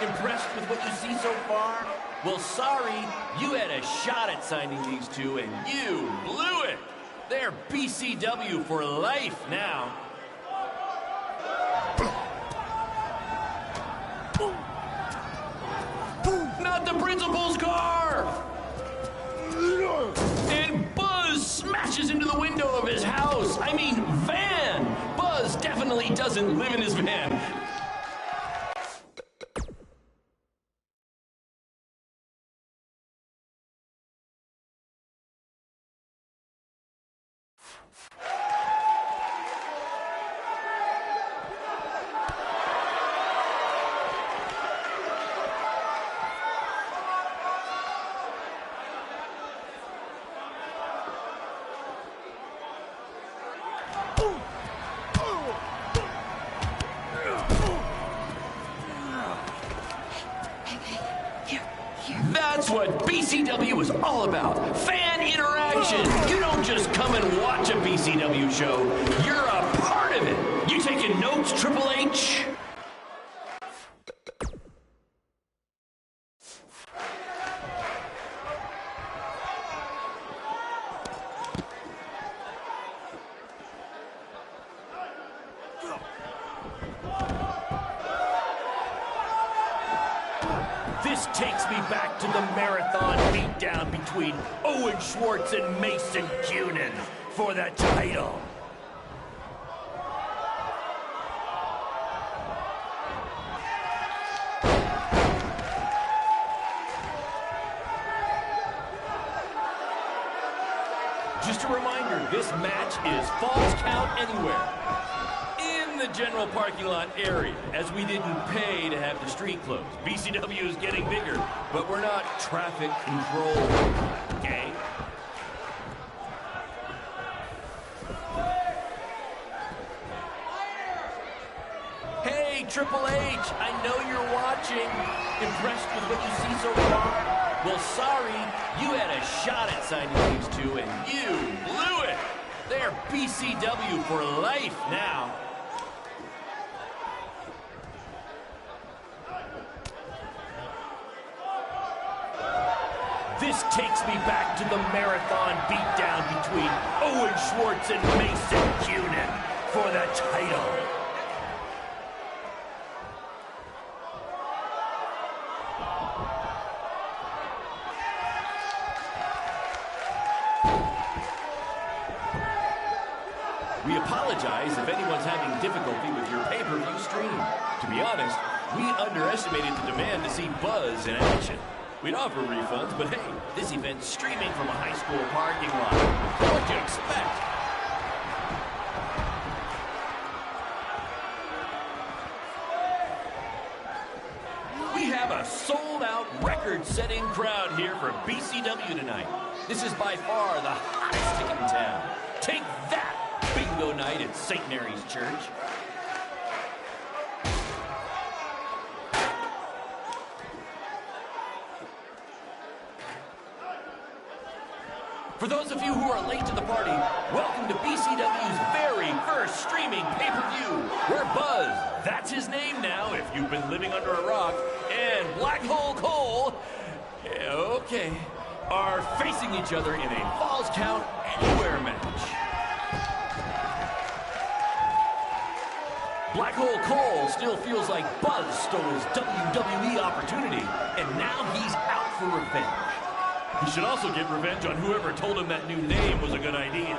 Impressed with what you see so far? Well, sorry, you had a shot at signing these two, and you blew it. They're BCW for life now. Not the principal's car! And Buzz smashes into the window of his house. I mean, van. Buzz definitely doesn't live in his van. That's what BCW is all about. Fan interaction. You don't just come and watch a BCW show. You're a part of it. You taking notes, Triple H? This takes me back to the marathon beatdown between Owen Schwartz and Mason Cunin for the title. Just a reminder, this match is Falls Count Anywhere in the general parking lot area, as we didn't pay to have the street closed. BCW is getting bigger, but we're not traffic control, okay? Hey, Triple H, I know you're watching. Impressed with what you see so far? Well, sorry, you had a shot at signing these two, and you blew it. They're BCW for life now. This This takes me back to the marathon beatdown between Owen Schwartz and Mason Cunin for the title. We apologize if anyone's having difficulty with your pay-per-view stream. To be honest, we underestimated the demand to see Buzz in action. We'd offer refunds, but hey, this event's streaming from a high school parking lot. What do you expect? We have a sold-out, record-setting crowd here for BCW tonight. This is by far the hottest ticket in town. Take that! Bingo night at St. Mary's Church. For those of you who are late to the party, welcome to BCW's very first streaming pay-per-view, where Buzz, that's his name now if you've been living under a rock, and Black Hole Cole, okay, are facing each other in a Falls Count Anywhere match. Black Hole Cole still feels like Buzz stole his WWE opportunity, and now he's out for revenge. He should also get revenge on whoever told him that new name was a good idea.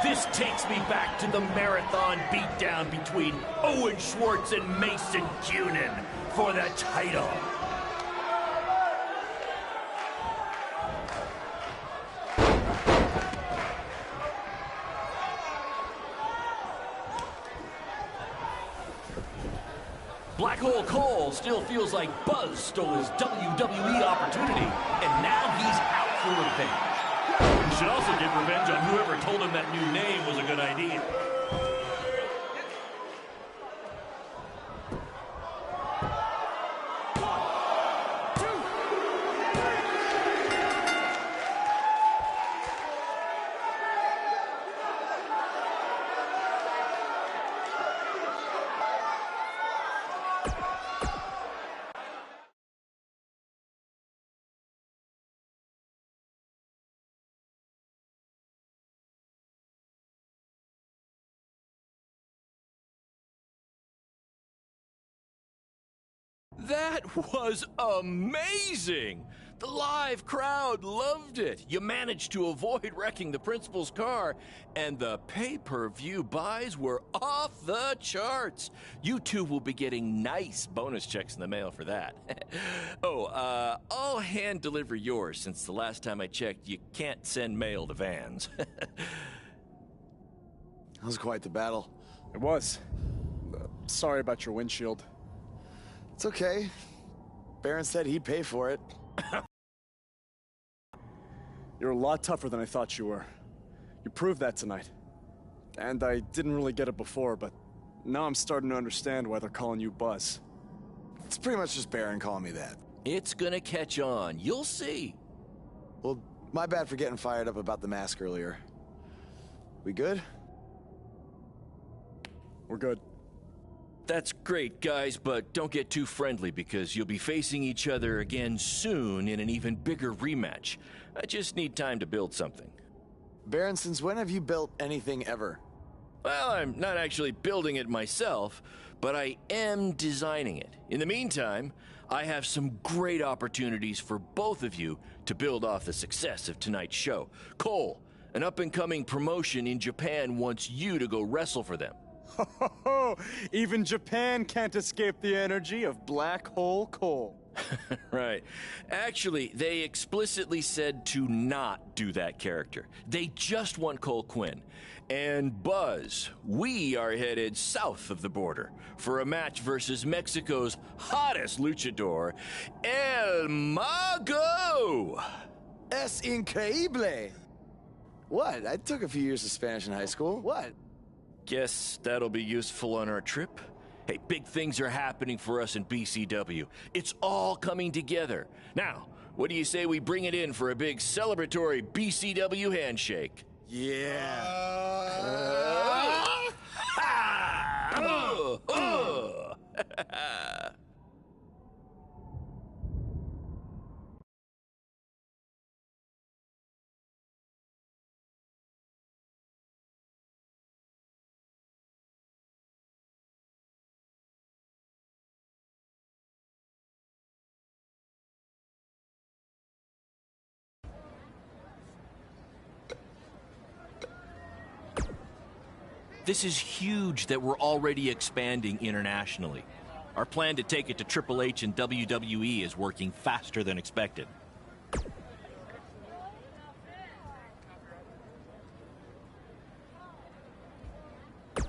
This takes me back to the marathon beatdown between Owen Schwartz and Mason Cunin for the title. Black Hole Cole still feels like Buzz stole his WWE opportunity, and now he's out for revenge. He should also get revenge on whoever told him that new name was a good idea. That was amazing! The live crowd loved it. You managed to avoid wrecking the principal's car, and the pay-per-view buys were off the charts. You two will be getting nice bonus checks in the mail for that. I'll hand deliver yours since the last time I checked, you can't send mail to vans. That was quite the battle. It was. Sorry about your windshield. It's okay. Baron said he'd pay for it. You're a lot tougher than I thought you were. You proved that tonight. And I didn't really get it before, but now I'm starting to understand why they're calling you Buzz. It's pretty much just Baron calling me that. It's gonna catch on. You'll see. Well, my bad for getting fired up about the mask earlier. We good? We're good. That's great, guys, but don't get too friendly because you'll be facing each other again soon in an even bigger rematch. I just need time to build something. Baron, since when have you built anything ever? Well, I'm not actually building it myself, but I am designing it. In the meantime, I have some great opportunities for both of you to build off the success of tonight's show. Cole, an up-and-coming promotion in Japan wants you to go wrestle for them. Even Japan can't escape the energy of Black Hole Cole. Right. Actually, they explicitly said to not do that character. They just want Cole Quinn. And Buzz, we are headed south of the border for a match versus Mexico's hottest luchador, El Mago! Es increíble! What? I took a few years of Spanish in high school. What? Guess that'll be useful on our trip. Hey, big things are happening for us in BCW. It's all coming together. Now, what do you say we bring it in for a big celebratory BCW handshake? Yeah. This is huge that we're already expanding internationally. Our plan to take it to Triple H and WWE is working faster than expected.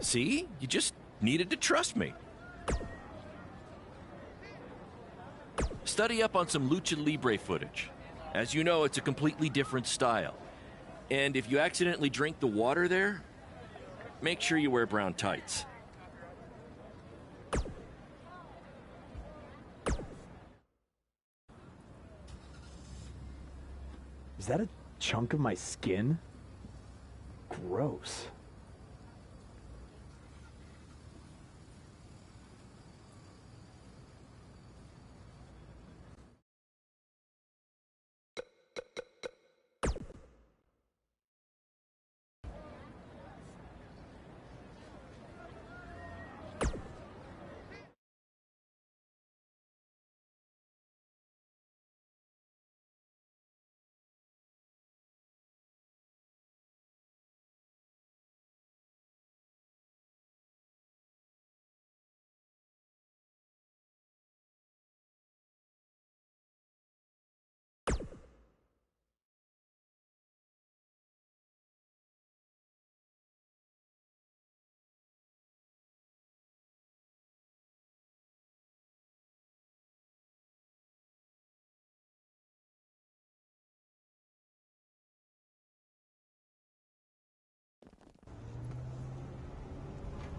See? You just needed to trust me. Study up on some Lucha Libre footage. As you know, it's a completely different style. And if you accidentally drink the water there, make sure you wear brown tights. Is that a chunk of my skin? Gross.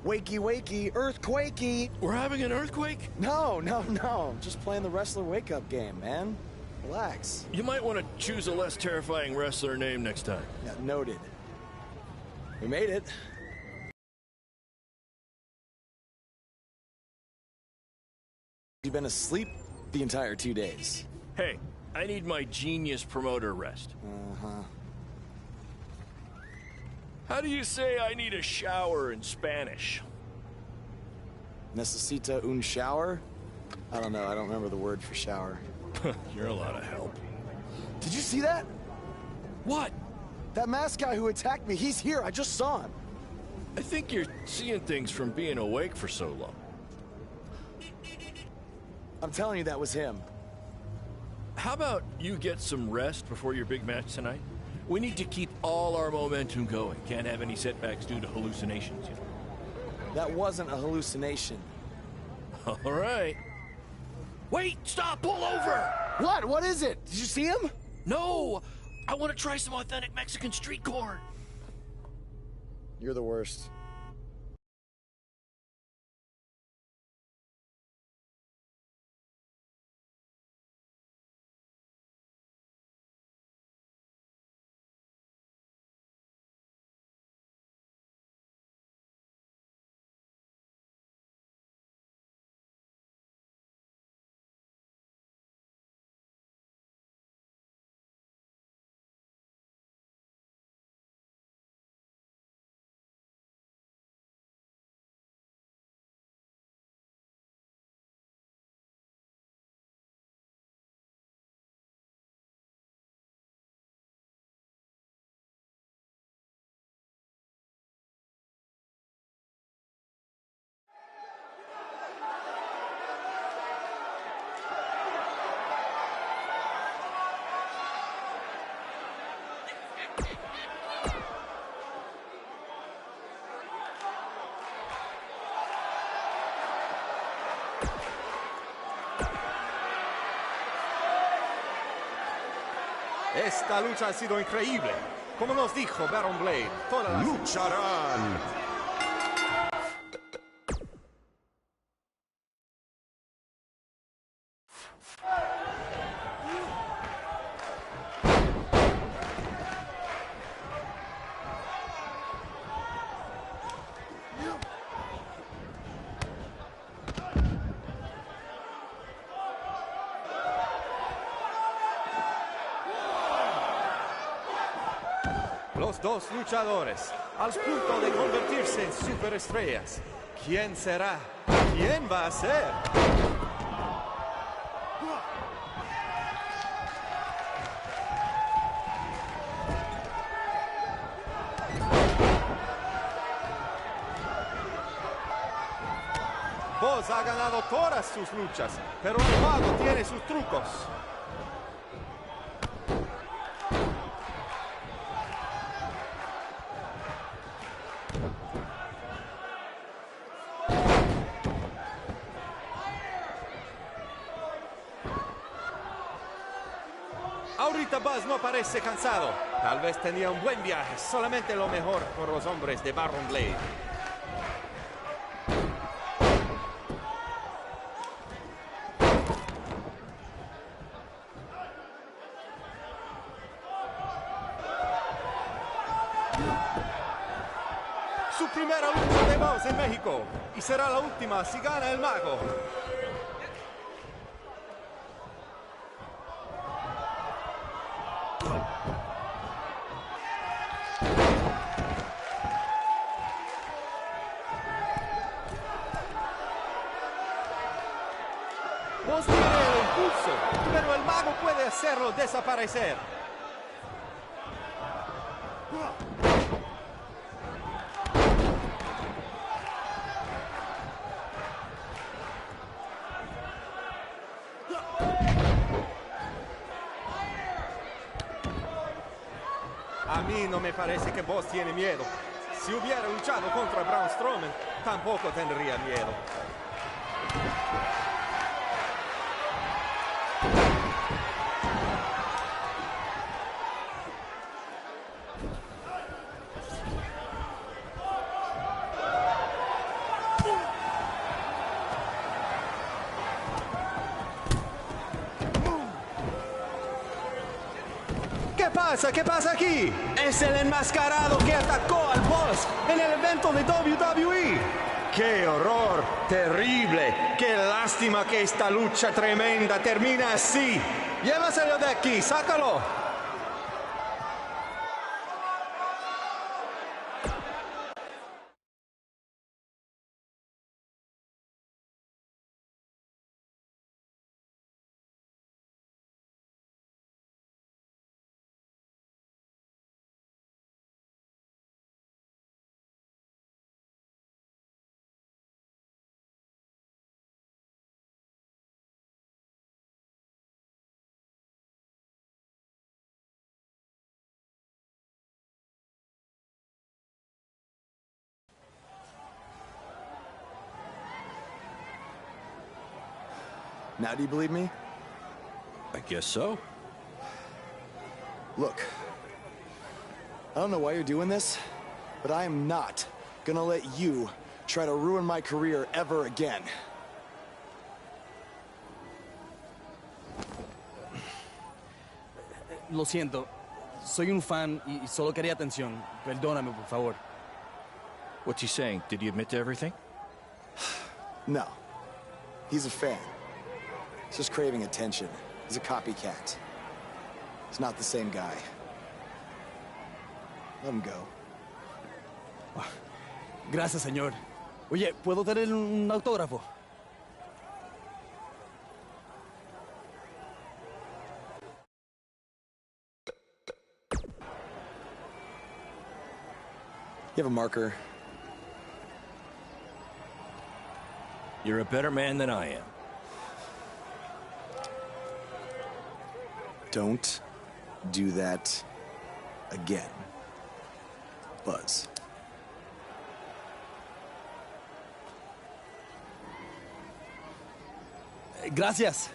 Wakey, wakey, earthquakey. We're having an earthquake? No. Just playing the wrestler wake-up game, man. Relax. You might want to choose a less terrifying wrestler name next time. Yeah, noted. We made it. You've been asleep the entire 2 days. Hey, I need my genius promoter rest. Uh-huh. How do you say I need a shower in Spanish? Necesita un shower? I don't know. I don't remember the word for shower. You're a lot of help. Did you see that? What? That masked guy who attacked me. He's here. I just saw him. I think you're seeing things from being awake for so long. I'm telling you, that was him. How about you get some rest before your big match tonight? We need to keep all our momentum going. Can't have any setbacks due to hallucinations, you know. That wasn't a hallucination. All right. Wait, stop, pull over! What? What is it? Did you see him? No! I want to try some authentic Mexican street corn. You're the worst. Esta lucha ha sido increíble. Como nos dijo Baron Blade, lucharán. Los dos luchadores, al punto de convertirse en superestrellas. ¿Quién será? ¿Quién va a ser? Boz ha ganado todas sus luchas, pero el mago tiene sus trucos. Ahorita Buzz no parece cansado. Tal vez tenía un buen viaje, solamente lo mejor por los hombres de Baron Blade. Su primera lucha de Buzz en México. Y será la última si gana el mago. Buzz tiene el impulso, pero el mago puede hacerlo desaparecer. A mí no me parece que Buzz tiene miedo. Si hubiera luchado contra Braun Strowman, tampoco tendría miedo. ¿Qué pasa? ¿Qué pasa aquí? Es el enmascarado que atacó al Boss en el evento de WWE. ¡Qué horror! ¡Terrible! ¡Qué lástima que esta lucha tremenda termina así! Llévaselo de aquí, sácalo. Now do you believe me? I guess so. Look, I don't know why you're doing this, but I am not gonna let you try to ruin my career ever again. Lo siento. Soy un fan y solo quería atención. Perdóname, por favor. What's he saying? Did he admit to everything? No. He's a fan. He's just craving attention. He's a copycat. He's not the same guy. Let him go. Gracias, señor. Oye, ¿puedo tener un autógrafo? You have a marker? You're a better man than I am. Don't do that again, Buzz. Gracias.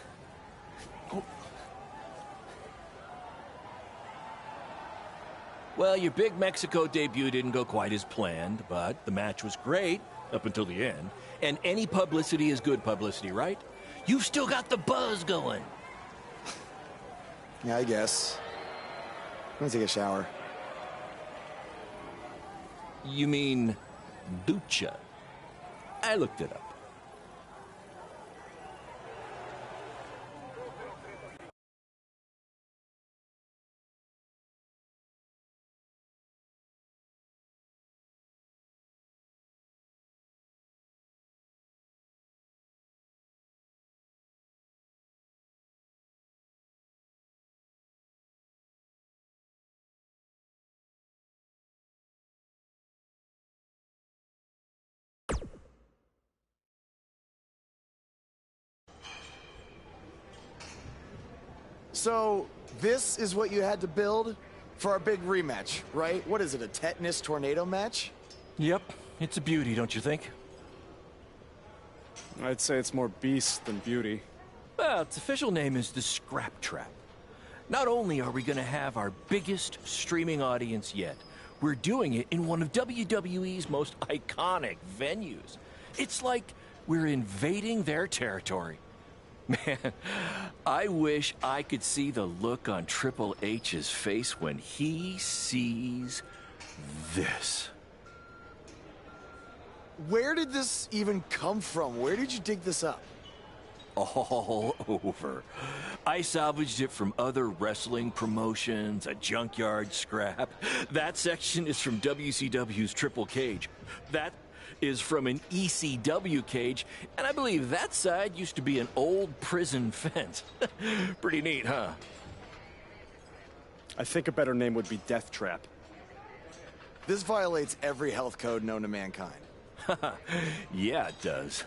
Well, your big Mexico debut didn't go quite as planned, but the match was great up until the end. And any publicity is good publicity, right? You've still got the buzz going. Yeah, I guess. I'm gonna take a shower. You mean ducha? I looked it up. So, this is what you had to build for our big rematch, right? What is it, a tetanus tornado match? Yep, it's a beauty, don't you think? I'd say it's more beast than beauty. Well, its official name is the Scrap Trap. Not only are we going to have our biggest streaming audience yet, we're doing it in one of WWE's most iconic venues. It's like we're invading their territory. Man, I wish I could see the look on Triple H's face when he sees this. Where did this even come from? Where did you dig this up? All over. I salvaged it from other wrestling promotions, a junkyard scrap. That section is from WCW's Triple Cage. That is from an ECW cage, and I believe that side used to be an old prison fence. Pretty neat, huh? I think a better name would be Death Trap. This violates every health code known to mankind. Yeah, it does.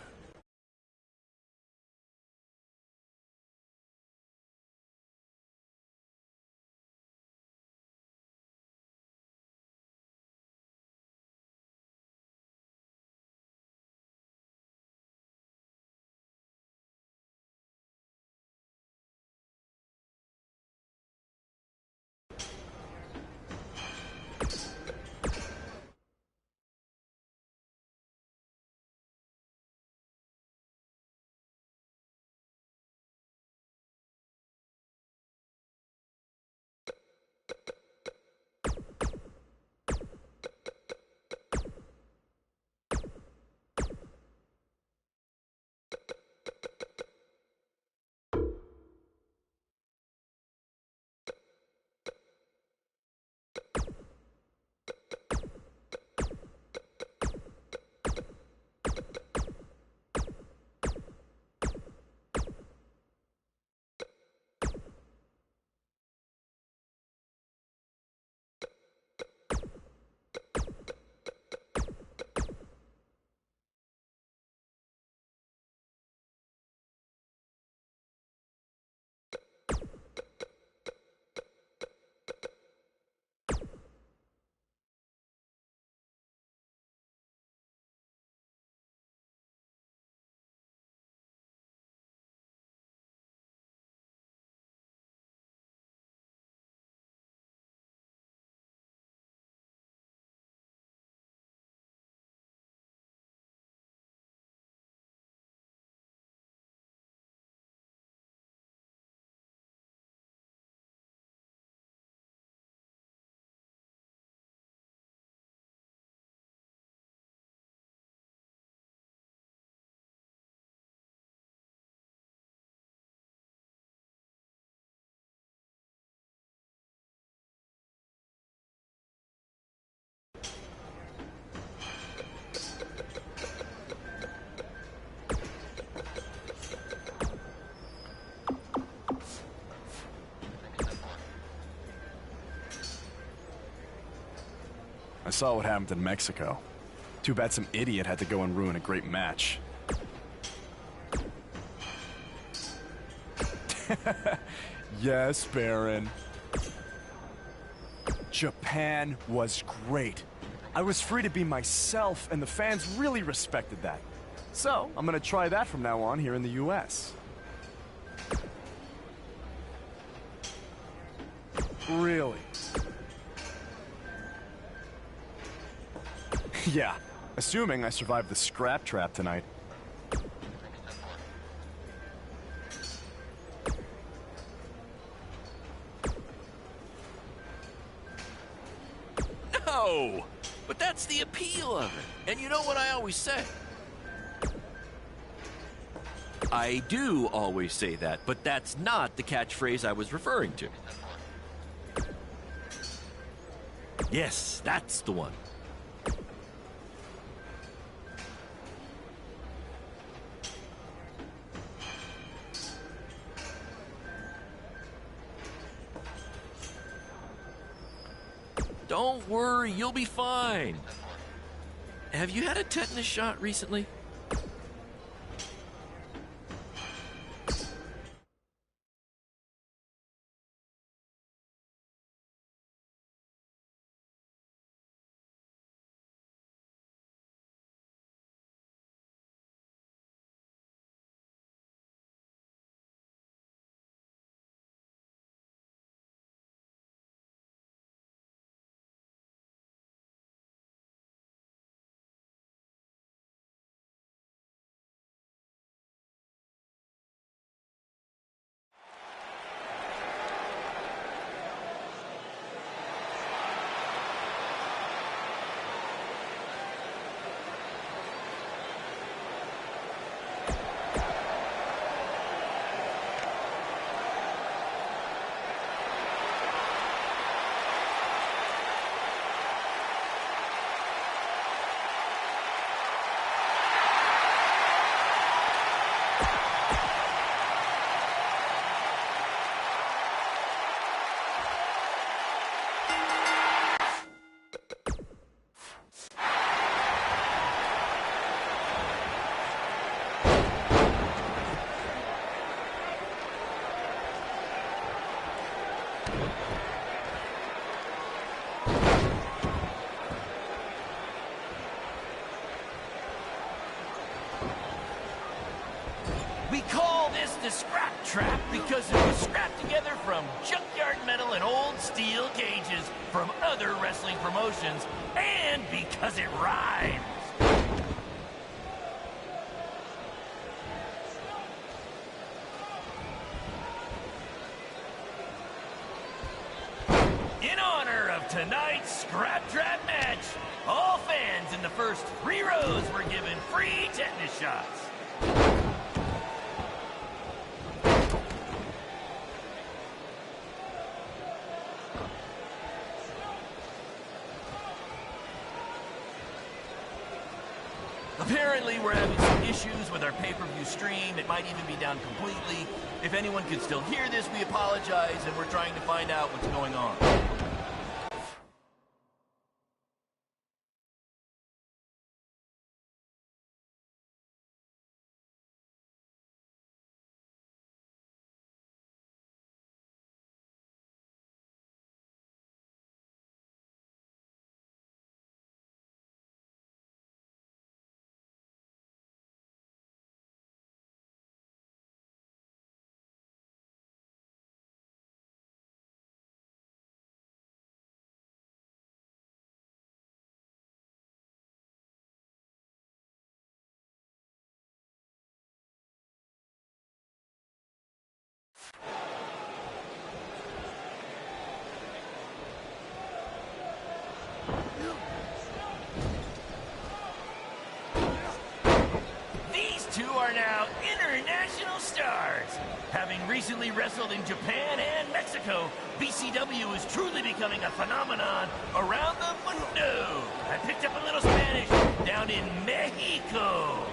I saw what happened in Mexico. Too bad some idiot had to go and ruin a great match. Yes, Baron. Japan was great. I was free to be myself, and the fans really respected that. So, I'm gonna try that from now on here in the US. Really? Yeah, assuming I survive the Scrap Trap tonight. No! But that's the appeal of it. And you know what I always say? I do always say that, but that's not the catchphrase I was referring to. Yes, that's the one. Don't worry, you'll be fine. Have you had a tetanus shot recently? We call this the scrap trap because it was scrapped together from junkyard metal and old steel cages from other wrestling promotions, and because it rhymes. In honor of tonight's scrap trap match, all fans in the first 3 rows were given free tetanus shots. Apparently, we're having some issues with our pay-per-view stream. It might even be down completely. If anyone could still hear this, we apologize, and we're trying to find out what's going on. These two are now international stars. Having recently wrestled in Japan and Mexico, BCW is truly becoming a phenomenon around the mundo. I picked up a little Spanish down in Mexico.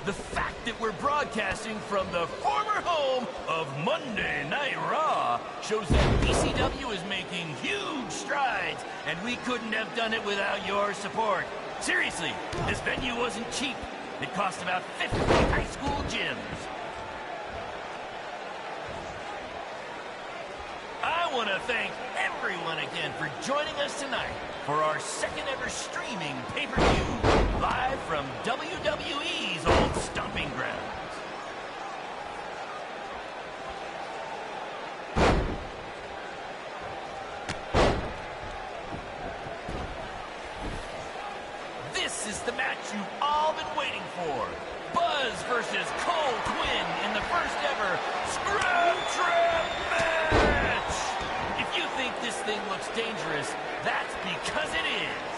The fact that we're broadcasting from the former home of Monday Night Raw shows that BCW is making huge strides, and we couldn't have done it without your support. Seriously, this venue wasn't cheap. It cost about 50 high school gyms. I want to thank everyone again for joining us tonight for our second ever streaming pay-per-view live from WWE's old stomping grounds. This is the match you've all been waiting for. Buzz versus Cole Twin in the first ever Scrap Trap match! If you think this thing looks dangerous, that's because it is.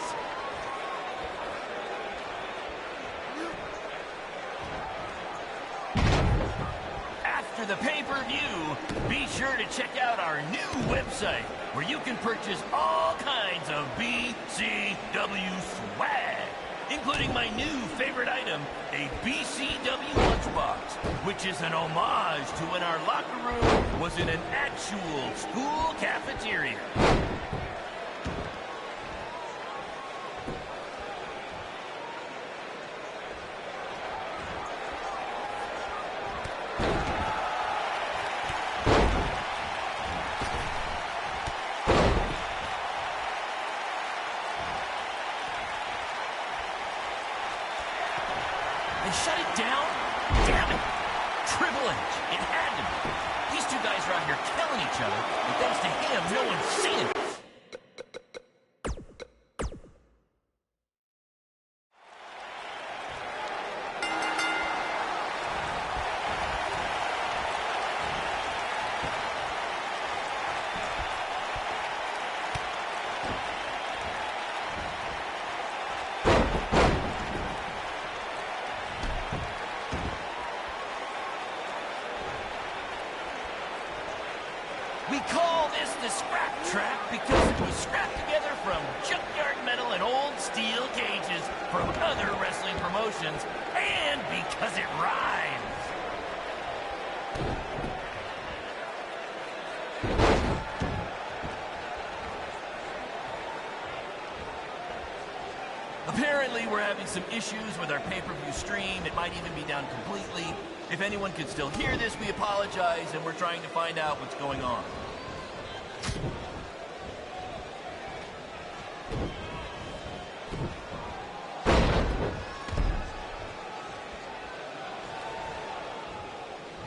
After the pay-per-view, be sure to check out our new website where you can purchase all kinds of BCW swag, including my new favorite item, a BCW lunchbox, which is an homage to when our locker room was in an actual school cafeteria. They shut it down? Damn it! Triple H. It had to be. These two guys are out here killing each other, and thanks to him, no one's seen it. We call this the scrap trap because it was scrapped together from junkyard metal and old steel cages from other wrestling promotions, and because it rhymes. Apparently, we're having having some issues with our pay-per-view stream. It might even be down completely. If anyone can still hear this, we apologize, and we're trying to find out what's going on.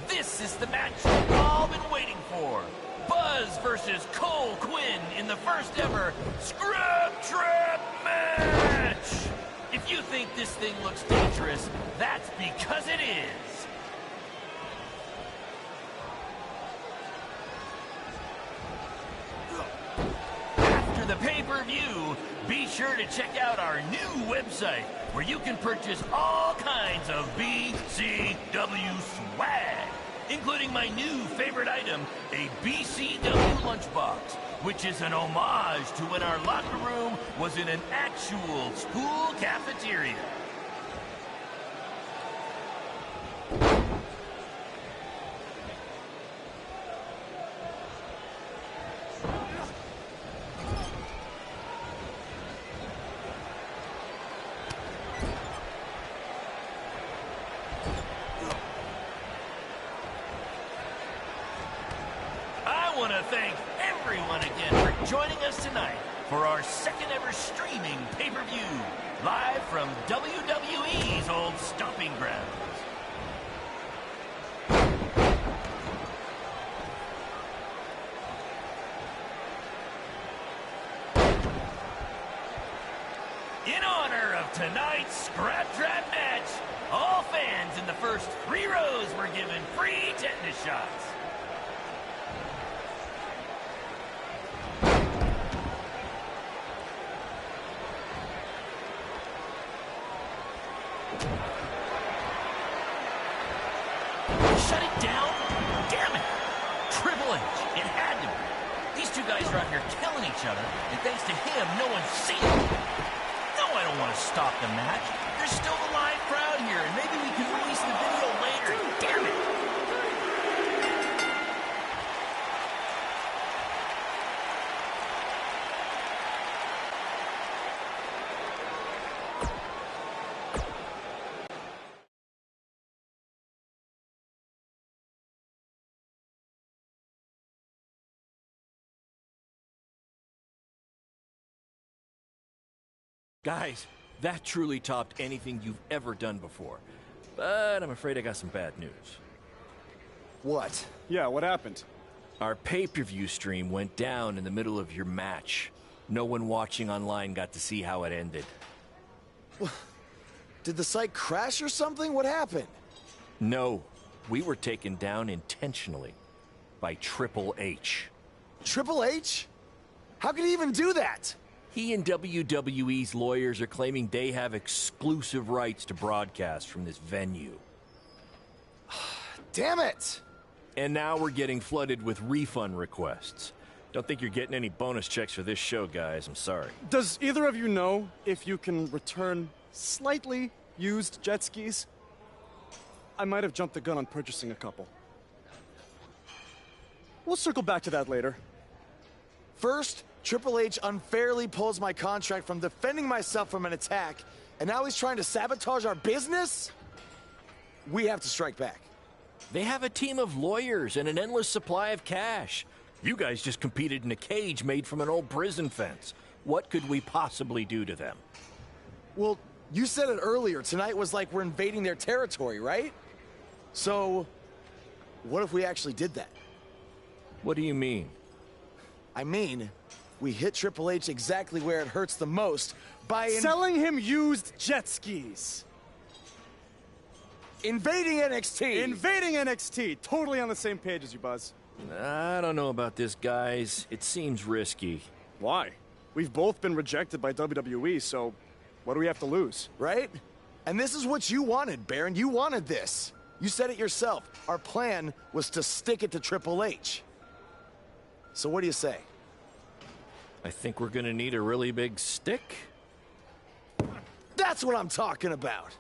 This is the match we've all been waiting for. Buzz versus Cole Quinn in the first ever Scrub Trap match. If you think this thing looks dangerous, that's because it is. After the pay-per-view, be sure to check out our new website where you can purchase all kinds of BCW swag, including my new favorite item, a BCW lunchbox, which is an homage to when our locker room was in an actual school cafeteria. I want to thank everyone again for joining us tonight for our second ever streaming pay-per-view, live from WWE's old stomping grounds. In honor of tonight's Scrap Trap match, all fans in the first 3 rows were given free tetanus shots. Shut it down? Damn it! Triple H, it had to be. These two guys are out here killing each other, and thanks to him, no one's seen it. No, I don't want to stop the match. There's still a live crowd here, and maybe we can release the video later. Damn it! Guys, that truly topped anything you've ever done before. But I'm afraid I got some bad news. What? Yeah, what happened? Our pay-per-view stream went down in the middle of your match. No one watching online got to see how it ended. Did the site crash or something? What happened? No, we were taken down intentionally by Triple H. Triple H? How could he even do that? He and WWE's lawyers are claiming they have exclusive rights to broadcast from this venue. Damn it! And now we're getting flooded with refund requests. Don't think you're getting any bonus checks for this show, guys. I'm sorry. Does either of you know if you can return slightly used jet skis? I might have jumped the gun on purchasing a couple. We'll circle back to that later. First, Triple H unfairly pulls my contract from defending myself from an attack, and now he's trying to sabotage our business? We have to strike back. They have a team of lawyers and an endless supply of cash. You guys just competed in a cage made from an old prison fence. What could we possibly do to them? Well, you said it earlier. Tonight was like we're invading their territory, right? So, what if we actually did that? What do you mean? I mean, we hit Triple H exactly where it hurts the most by selling him used jet skis. Invading NXT. Invading NXT. Totally on the same page as you, Buzz. I don't know about this, guys. It seems risky. Why? We've both been rejected by WWE, so what do we have to lose? Right? And this is what you wanted, Baron. You wanted this. You said it yourself. Our plan was to stick it to Triple H. So what do you say? I think we're gonna need a really big stick. That's what I'm talking about.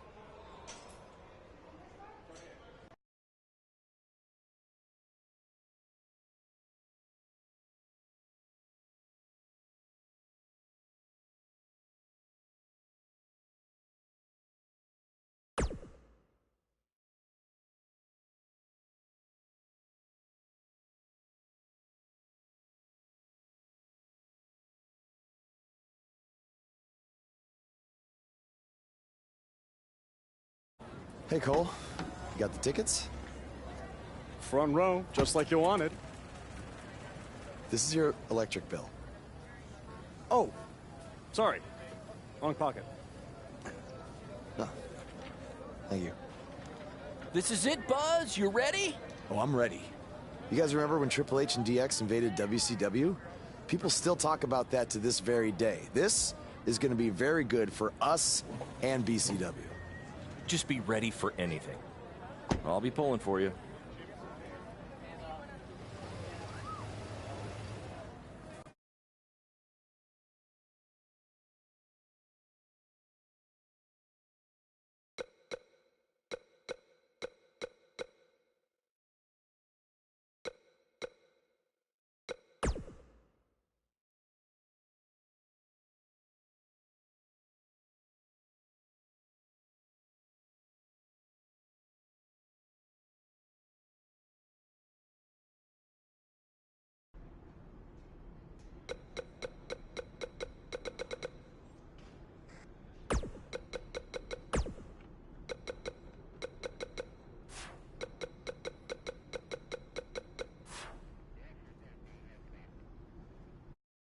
Hey, Cole. You got the tickets? Front row, just like you wanted. This is your electric bill. Oh, sorry. Wrong pocket. No. Thank you. This is it, Buzz. You ready? Oh, I'm ready. You guys remember when Triple H and DX invaded WCW? People still talk about that to this very day. This is going to be very good for us and BCW. Just be ready for anything. I'll be pulling for you.